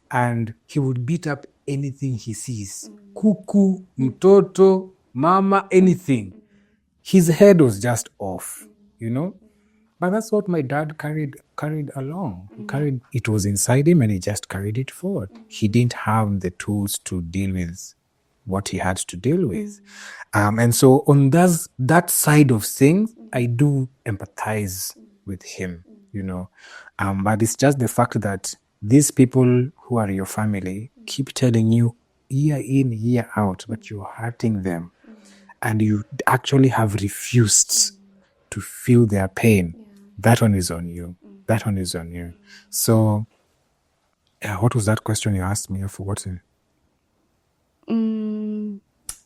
And he would beat up anything he sees. Kuku, mtoto, mama, anything. His head was just off, you know. But that's what my dad carried along. It was inside him, and he just carried it forward. He didn't have the tools to deal with what he had to deal with. And so on that side of things, I do empathize with him, you know. But it's just the fact that these people who are your family keep telling you year in, year out, but you're hurting them. And you actually have refused to feel their pain. That one is on you. That one is on you. So, what was that question you asked me? I've forgotten.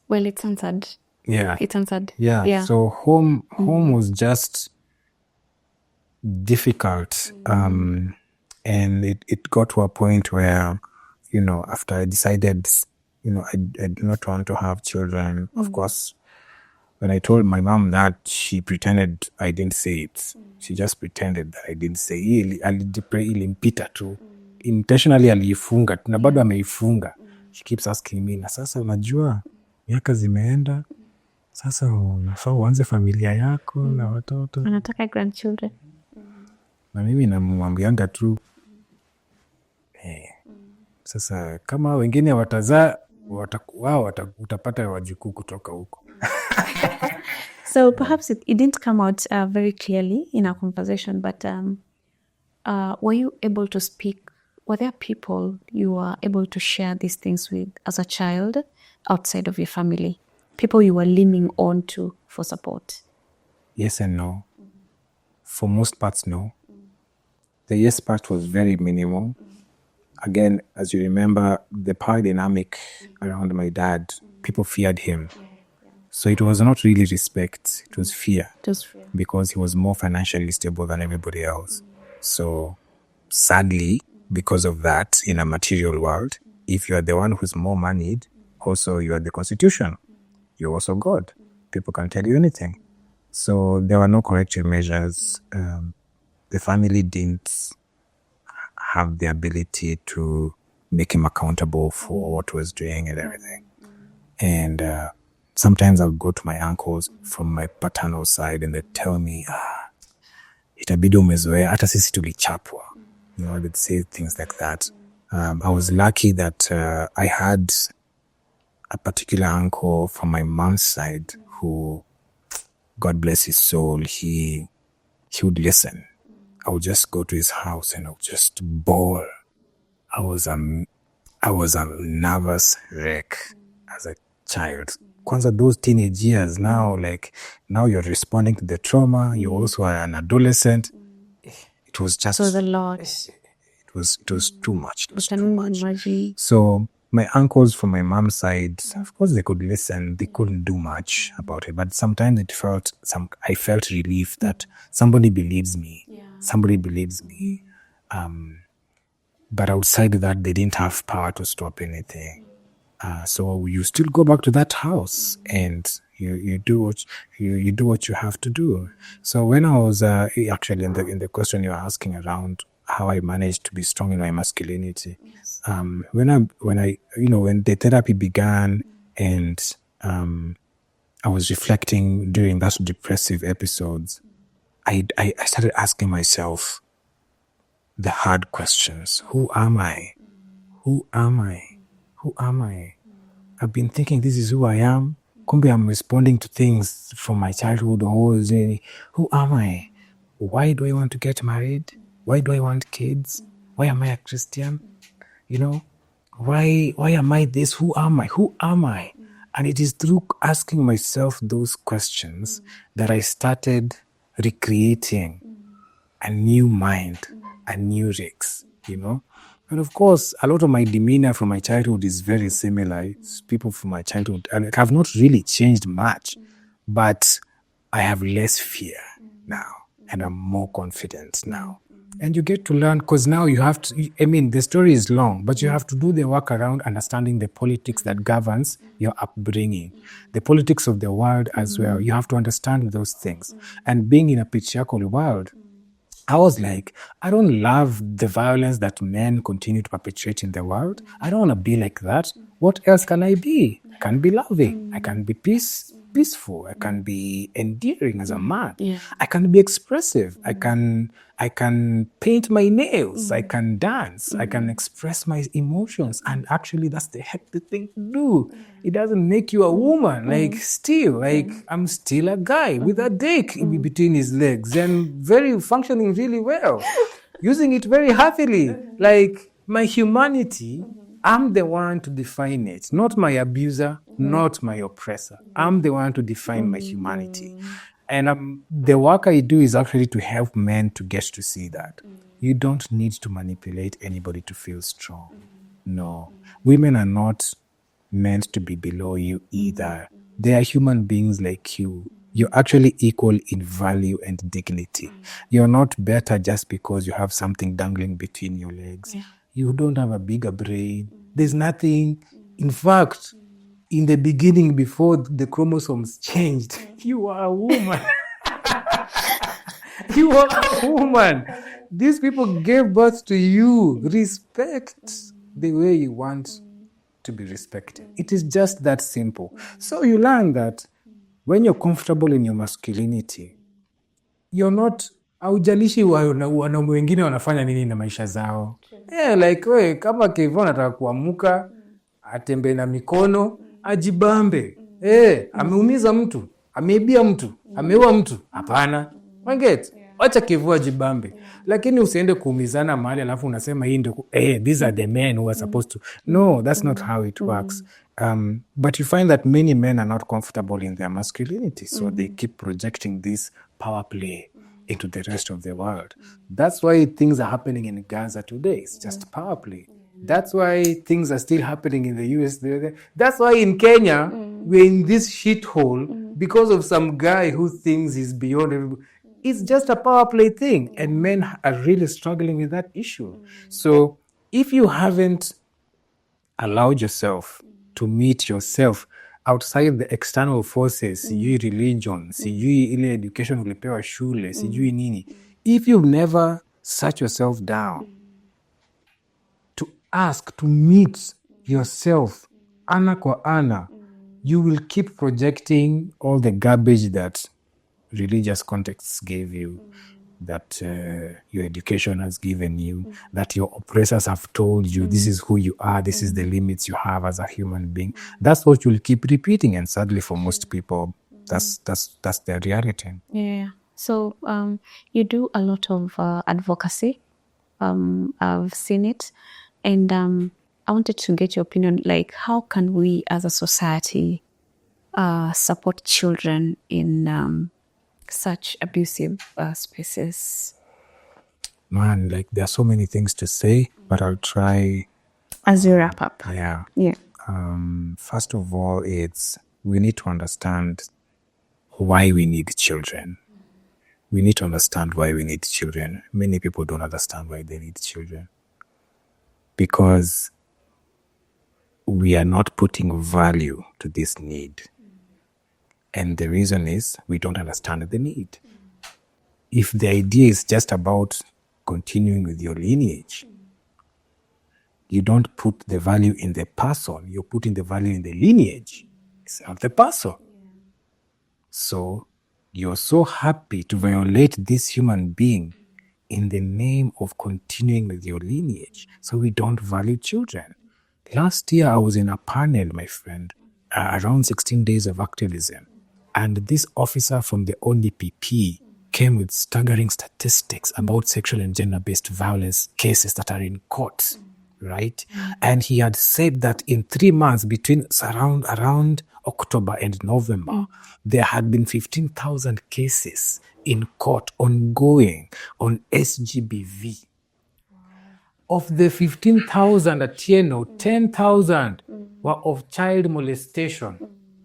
Well, it's answered. Yeah. It's answered. Yeah. So home was just difficult. And it got to a point where, you know, after I decided, you know, I do not want to have children. Of course, when I told my mom that, she pretended I didn't say it. She just pretended that I didn't say it. Ilimpita tu. Intentionally aliifunga. Na bado ameifunga. She keeps asking me, na sasa unajua, miaka zimeenda. Sasa unafaa uanze familia yako na watoto. Anataka grandchildren. Na mimi namwambianga tu, sasa kama wengine watazaa, utapata wajukuu kutoka huko. So perhaps it didn't come out very clearly in our conversation, but were you able to speak? Were there people you were able to share these things with as a child outside of your family? People you were leaning on to for support? Yes and no. For most parts, no. The yes part was very minimal. Again, as you remember, the power dynamic around my dad, people feared him. So it was not really respect, it was fear. Because he was more financially stable than everybody else. So sadly, because of that, in a material world, if you are the one who's more moneyed, also you are the constitution. You're also God. People can tell you anything. So there were no corrective measures. The family didn't have the ability to make him accountable for what he was doing and everything. And sometimes I'll go to my uncles from my paternal side and they tell me, itabidi umezoea, hata sisi tulichapwa. You know, they'd say things like that. I was lucky that I had a particular uncle from my mom's side who, God bless his soul, he would listen. I would just go to his house and I would just bawl. I was a nervous wreck as a child. Kwanza those teenage years, now you're responding to the trauma. You also are an adolescent. It was just... So the lot. It was too much. It was too much. So my uncles from my mom's side, of course they could listen. They couldn't do much about it. But sometimes I felt relief that somebody believes me. Yeah. Somebody believes me. But outside that, they didn't have power to stop anything. So you still go back to that house and you do what you have to do. So when I was actually in the question you were asking around how I managed to be strong in my masculinity, yes. When the therapy began and I was reflecting during those depressive episodes, I started asking myself the hard questions. Who am I? Who am I? Who am I? I've been thinking this is who I am. Kumbe I'm responding to things from my childhood. Who am I? Why do I want to get married? Why do I want kids? Why am I a Christian? You know, why am I this? Who am I? Who am I? And it is through asking myself those questions that I started recreating a new mind, a new Rix, you know? And of course, a lot of my demeanor from my childhood is very similar. It's people from my childhood. And I have not really changed much, but I have less fear now and I'm more confident now. And you get to learn because now you have to, the story is long, but you have to do the work around understanding the politics that governs your upbringing, the politics of the world as well. You have to understand those things. And being in a patriarchal world, I was like, I don't love the violence that men continue to perpetrate in the world. I don't want to be like that. What else can I be? I can be loving. I can be peaceful. I can be endearing as a man. Yeah. I can be expressive. I can paint my nails. I can dance. I can express my emotions. And actually, that's the hectic thing to do. It doesn't make you a woman. Like, still, like, I'm still a guy with a dick in between his legs and very functioning really well, using it very happily. Like, my humanity, I'm the one to define it, not my abuser, not my oppressor. I'm the one to define my humanity. And the work I do is actually to help men to get to see that. You don't need to manipulate anybody to feel strong. No. Women are not meant to be below you either. They are human beings like you. You're actually equal in value and dignity. You're not better just because you have something dangling between your legs. Yeah. You don't have a bigger brain. There's nothing. In fact, in the beginning, before the chromosomes changed, you are a woman. You are a woman. These people gave birth to you. Respect the way you want to be respected. It is just that simple. So you learn that when you're comfortable in your masculinity, you're not, haujalishi wanaume wengine wanafanya nini na maisha zao. Yeah, like we kama Kevo anataka kuamuka atembe na mikono ajibambe. Ameumiza mtu, ameibia mtu, ameua mtu, hapana. Wanget, wacha Kevo ajibambe. Lakini usiende kuumizana mahali alafu unasema hii ndio these are the men who are supposed to. No, that's not how it works. But you find that many men are not comfortable in their masculinity, so they keep projecting this power play into the rest of the world. That's why things are happening in Gaza today. It's just power play. That's why things are still happening in the US. That's why in Kenya, we're in this shithole because of some guy who thinks he's beyond everybody. It's just a power play thing. And men are really struggling with that issue. So if you haven't allowed yourself to meet yourself outside the external forces, sijui religion, sijui ile education ulipewa shule, sijui nini. If you've never sat yourself down to ask to meet yourself ana kwa ana, you will keep projecting all the garbage that religious contexts gave you, that your education has given you, that your oppressors have told you, this is who you are, this is the limits you have as a human being. That's what you'll keep repeating, and sadly for most people, that's their reality. Yeah. So you do a lot of advocacy. I've seen it, and I wanted to get your opinion. Like, how can we, as a society, support children in such abusive spaces? Man, like there are so many things to say, but I'll try. As you wrap up. Yeah. First of all, we need to understand why we need children. We need to understand why we need children. Many people don't understand why they need children. Because we are not putting value to this need. And the reason is we don't understand the need. If the idea is just about continuing with your lineage, you don't put the value in the person, you're putting the value in the lineage. It's not the person. So you're so happy to violate this human being in the name of continuing with your lineage. So we don't value children. Last year, I was in a panel, my friend, around 16 days of activism. And this officer from the ONDPP came with staggering statistics about sexual and gender-based violence cases that are in courts, right? And he had said that in 3 months, between around October and November, there had been 15,000 cases in court ongoing on SGBV. Of the 15,000 Otieno, 10,000 were of child molestation.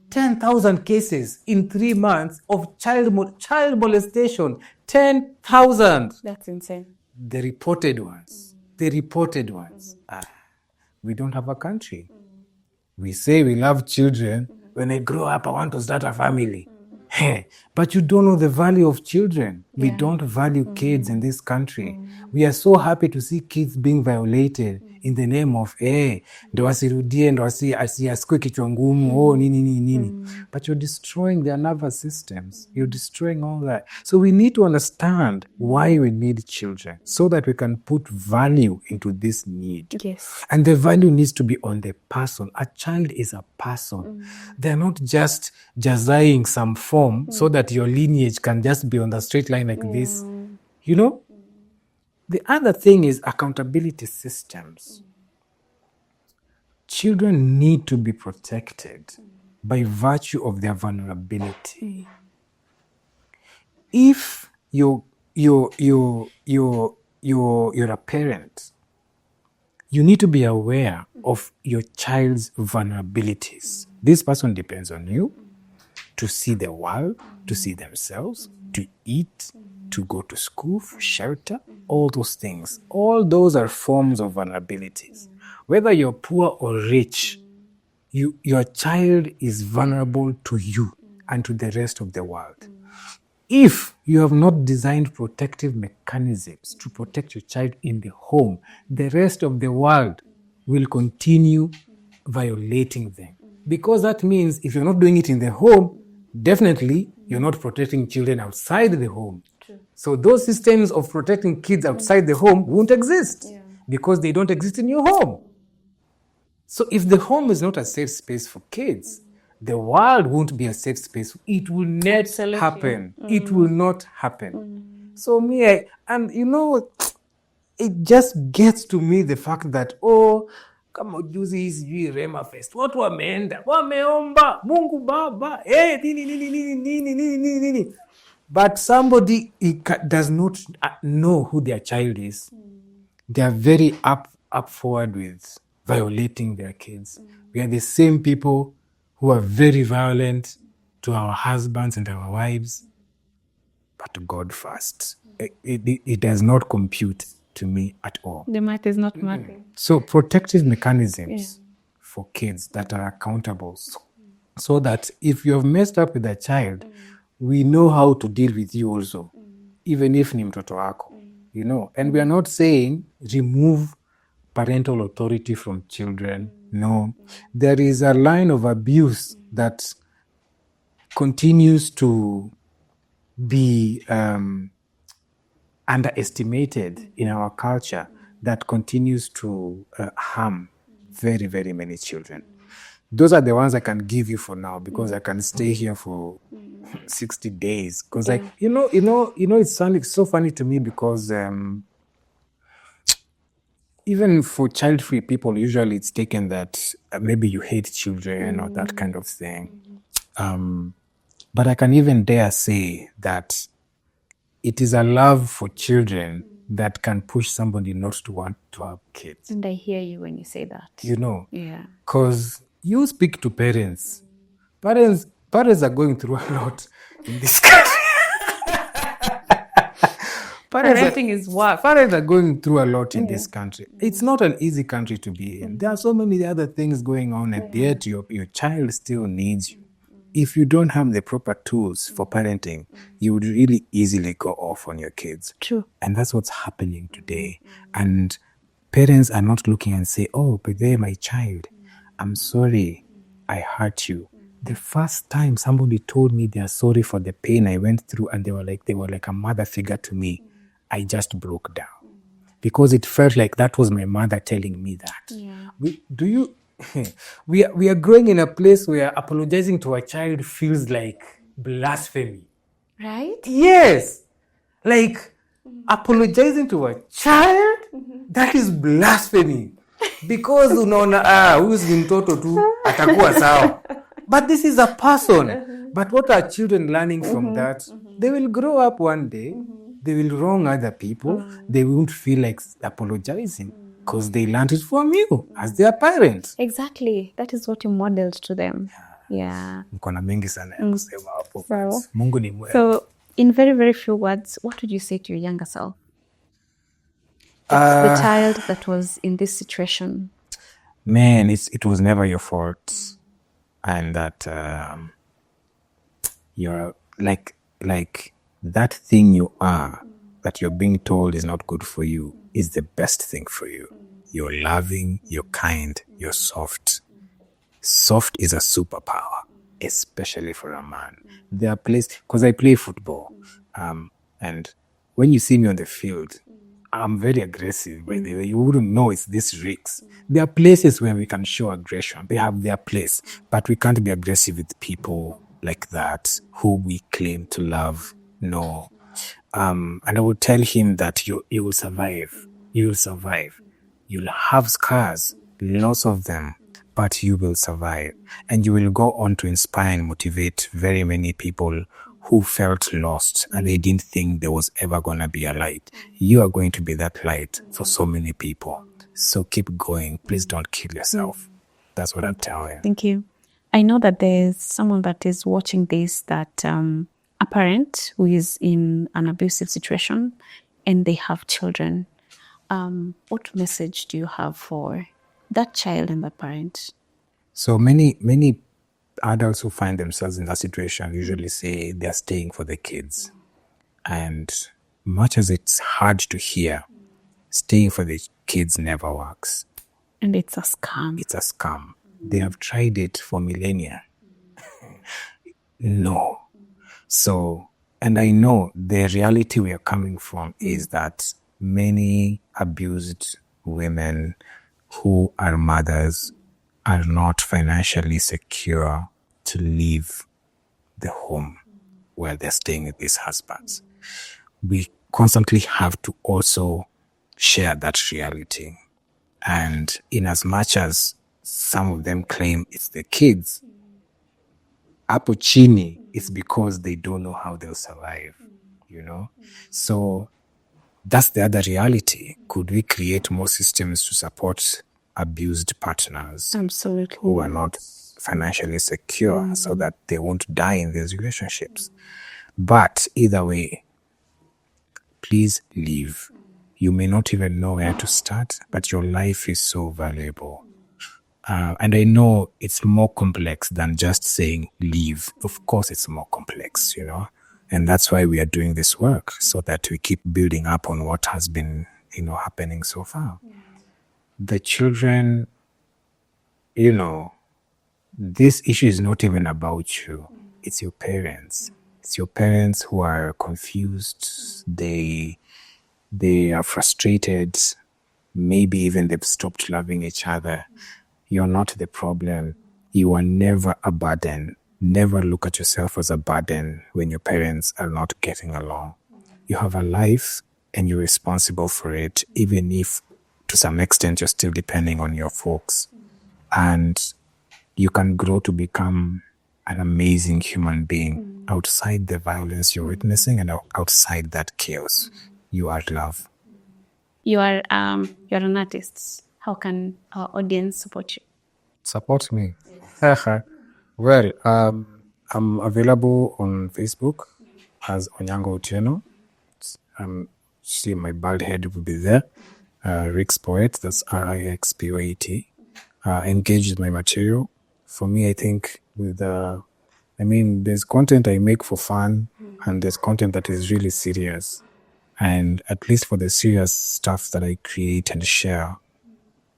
10,000 cases in 3 months of child molestation. 10,000. That's insane. The reported ones. We don't have a country. We say we love children. When I grow up, I want to start a family. Hey, but you don't know the value of children. We Yeah. don't value kids in this country. We are so happy to see kids being violated in the name of ndo asirudie, ndo asikue kichwa ngumu, nini. But you're destroying their nervous systems. You're destroying all that. So we need to understand why we need children so that we can put value into this need. Yes. And the value needs to be on the person. A child is a person. They're not just jazzing some form so that your lineage can just be on the straight line like this. You know? The other thing is accountability systems. Children need to be protected by virtue of their vulnerability. If you're a parent, you need to be aware of your child's vulnerabilities. This person depends on you to see the world, to see themselves, to eat, to go to school, shelter, all those things. All those are forms of vulnerabilities. Whether you're poor or rich, your child is vulnerable to you and to the rest of the world. If you have not designed protective mechanisms to protect your child in the home, the rest of the world will continue violating them. Because that means if you're not doing it in the home, definitely you're not protecting children outside the home. True. So those systems of protecting kids outside the home won't exist because they don't exist in your home. So if the home is not a safe space for kids, the world won't be a safe space. It will not happen. It will not happen. So it just gets to me the fact that, kama juzi sijui Rema Fest, watu wameenda, wameomba, Mungu Baba, nini. But somebody does not know who their child is. They are very up forward with violating their kids. We are the same people who are very violent to our husbands and our wives, but to God first. It does not compute to me at all. The math is not mathing. So protective mechanisms for kids that are accountable so that if you have messed up with a child, we know how to deal with you also, even if ni mtoto wako, you know. And we are not saying remove parental authority from children. No, there is a line of abuse that continues to be underestimated in our culture that continues to harm very, very many children. Those are the ones I can give you for now because I can stay here for 60 days. Because it's so funny to me because even for child-free people, usually it's taken that maybe you hate children or that kind of thing. But I can even dare say that it is a love for children that can push somebody not to want to have kids. And I hear you when you say that. You know? Yeah. Because you speak to parents. Parents are going through a lot in this country. Parenting is work. Parents are going through a lot in this country. It's not an easy country to be in. There are so many other things going on, and yet your child still needs you. If you don't have the proper tools for parenting, you would really easily go off on your kids. True. And that's what's happening today. And parents are not looking and say, but they're my child. I'm sorry, I hurt you. The first time somebody told me they're sorry for the pain I went through and they were like a mother figure to me, I just broke down. Because it felt like that was my mother telling me that. Yeah. We are growing in a place where apologizing to a child feels like blasphemy. Right? Yes. Like apologizing to a child, that is blasphemy. Because unaona who's ni mtoto tu atakuwa sawa. But this is a person. But what are children learning from that? They will grow up one day. They will wrong other people. They won't feel like apologizing because they learned it from you as their parents. Exactly. That is what you modeled to them. Yeah. Mkona mengi sana ya kusema hapo. So, Mungu ni mwema. So, in very, very few words, what would you say to your younger self? The child that was in this situation. Man, it was never your fault. And that you're like that thing you are that you're being told is not good for you is the best thing for you. You're loving, you're kind, you're soft. Soft is a superpower, especially for a man. There are places, because I play football, and when you see me on the field, I'm very aggressive. By the way, you wouldn't know it's this Rix. There are places where we can show aggression. They have their place, but we can't be aggressive with people like that who we claim to love. No. And I would tell him that you will survive. You will survive. You'll have scars, lots of them, but you will survive. And you will go on to inspire and motivate very many people who felt lost and they didn't think there was ever going to be a light. You are going to be that light for so many people. So keep going. Please don't kill yourself. That's what I'm telling you. Thank you. I know that there's someone that is watching this that a parent who is in an abusive situation and they have children. What message do you have for that child and that parent? So many adults who find themselves in that situation usually say they're staying for the kids. And much as it's hard to hear, staying for the kids never works. And it's a scam. It's a scam. They have tried it for millennia. No. So, and I know the reality we are coming from is that many abused women who are mothers are not financially secure to leave the home where they're staying with these husbands. We constantly have to also share that reality. And in as much as some of them claim it's the kids, hapo chini, it's because they don't know how they'll survive, you know? So that's the other reality. Could we create more systems to support abused partners Absolutely. who are not financially secure so that they won't die in these relationships? But either way, please leave. You may not even know where to start, but your life is so valuable. And I know it's more complex than just saying leave. Of course, it's more complex, you know. And that's why we are doing this work, so that we keep building up on what has been, you know, happening so far. The children, you know, this issue is not even about you. It's your parents. It's your parents who are confused. They are frustrated. Maybe even they've stopped loving each other. You're not the problem. You are never a burden. Never look at yourself as a burden when your parents are not getting along. You have a life and you're responsible for it, even if to some extent you're still depending on your folks. And you can grow to become an amazing human being outside the violence you're witnessing and outside that chaos. You are love. You're an artist. How can our audience support you? Support me. Well, I'm available on Facebook as Onyango Otieno. See, my bald head will be there. Rix Poet, that's RIXPOET. Engage with my material. For me, I think there's content I make for fun and there's content that is really serious. And at least for the serious stuff that I create and share,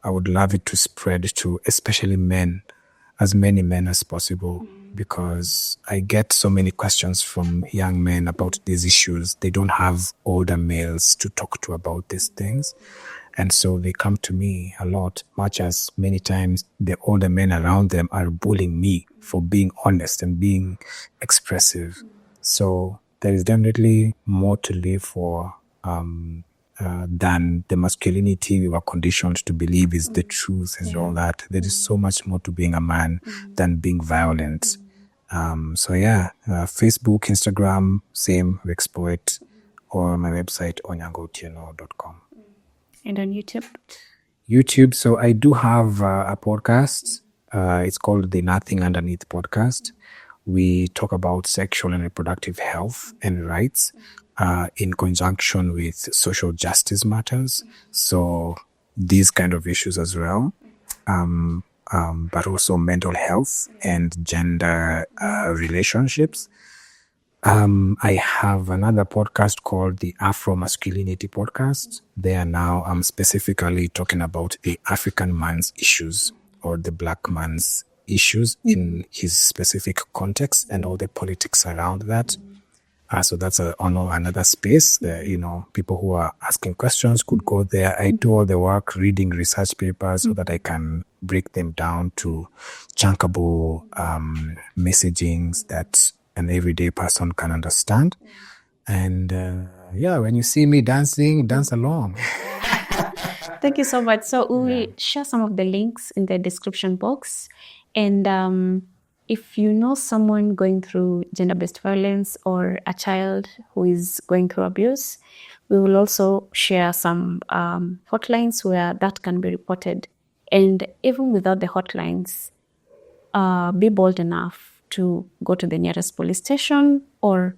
I would love it to spread to especially men, as many men as possible, because I get so many questions from young men about these issues. They don't have older males to talk to about these things. And so they come to me a lot, much as many times the older men around them are bullying me for being honest and being expressive. So there is definitely more to live for than the masculinity we were conditioned to believe is the truth and all that. There is so much more to being a man than being violent. Facebook, Instagram, same, Rix Poet, or my website, onyangotieno.com. And on YouTube? YouTube, so I do have a podcast. It's called the Nothing Underneath podcast. We talk about sexual and reproductive health and rights in conjunction with social justice matters. So these kind of issues as well, but also mental health and gender relationships. I have another podcast called the Afro Masculinity Podcast. There now I'm specifically talking about the African man's issues or the black man's issues in his specific context and all the politics around that. So that's another space that, people who are asking questions could go there. I do all the work reading research papers so that I can break them down to chunkable messagings that an everyday person can understand. And when you see me dancing, dance along. Thank you so much. So we will share some of the links in the description box. And if you know someone going through gender-based violence or a child who is going through abuse, we will also share some hotlines where that can be reported. And even without the hotlines, be bold enough to go to the nearest police station or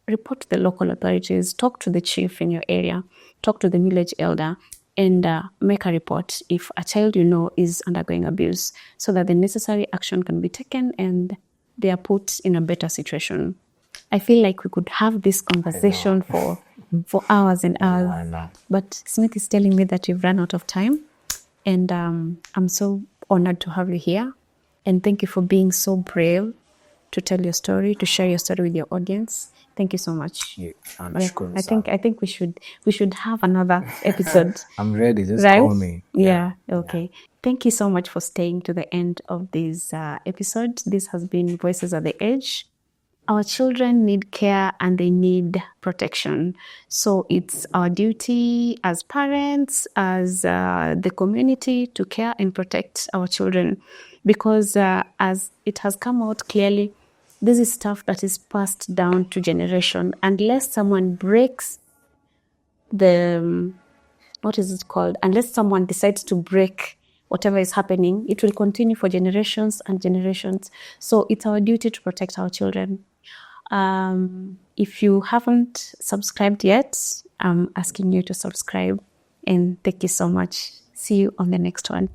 report to the local authorities, talk to the chief in your area, talk to the village elder, and make a report if a child you know is undergoing abuse so that the necessary action can be taken and they are put in a better situation. I feel like we could have this conversation for hours and hours. I know. But Smith is telling me that you've run out of time. And I'm so honored to have you here. And thank you for being so brave to tell your story, to share your story with your audience. Thank you so much. I think we should have another episode. I'm ready. Just Right? call me. Yeah. Okay. Thank you so much for staying to the end of this episode. This has been Voices at the Edge. Our children need care and they need protection. So it's our duty as parents, as the community, to care and protect our children. Because as it has come out clearly, this is stuff that is passed down to generation. Unless someone breaks unless someone decides to break whatever is happening, it will continue for generations and generations. So it's our duty to protect our children. If you haven't subscribed yet, I'm asking you to subscribe. And thank you so much. See you on the next one.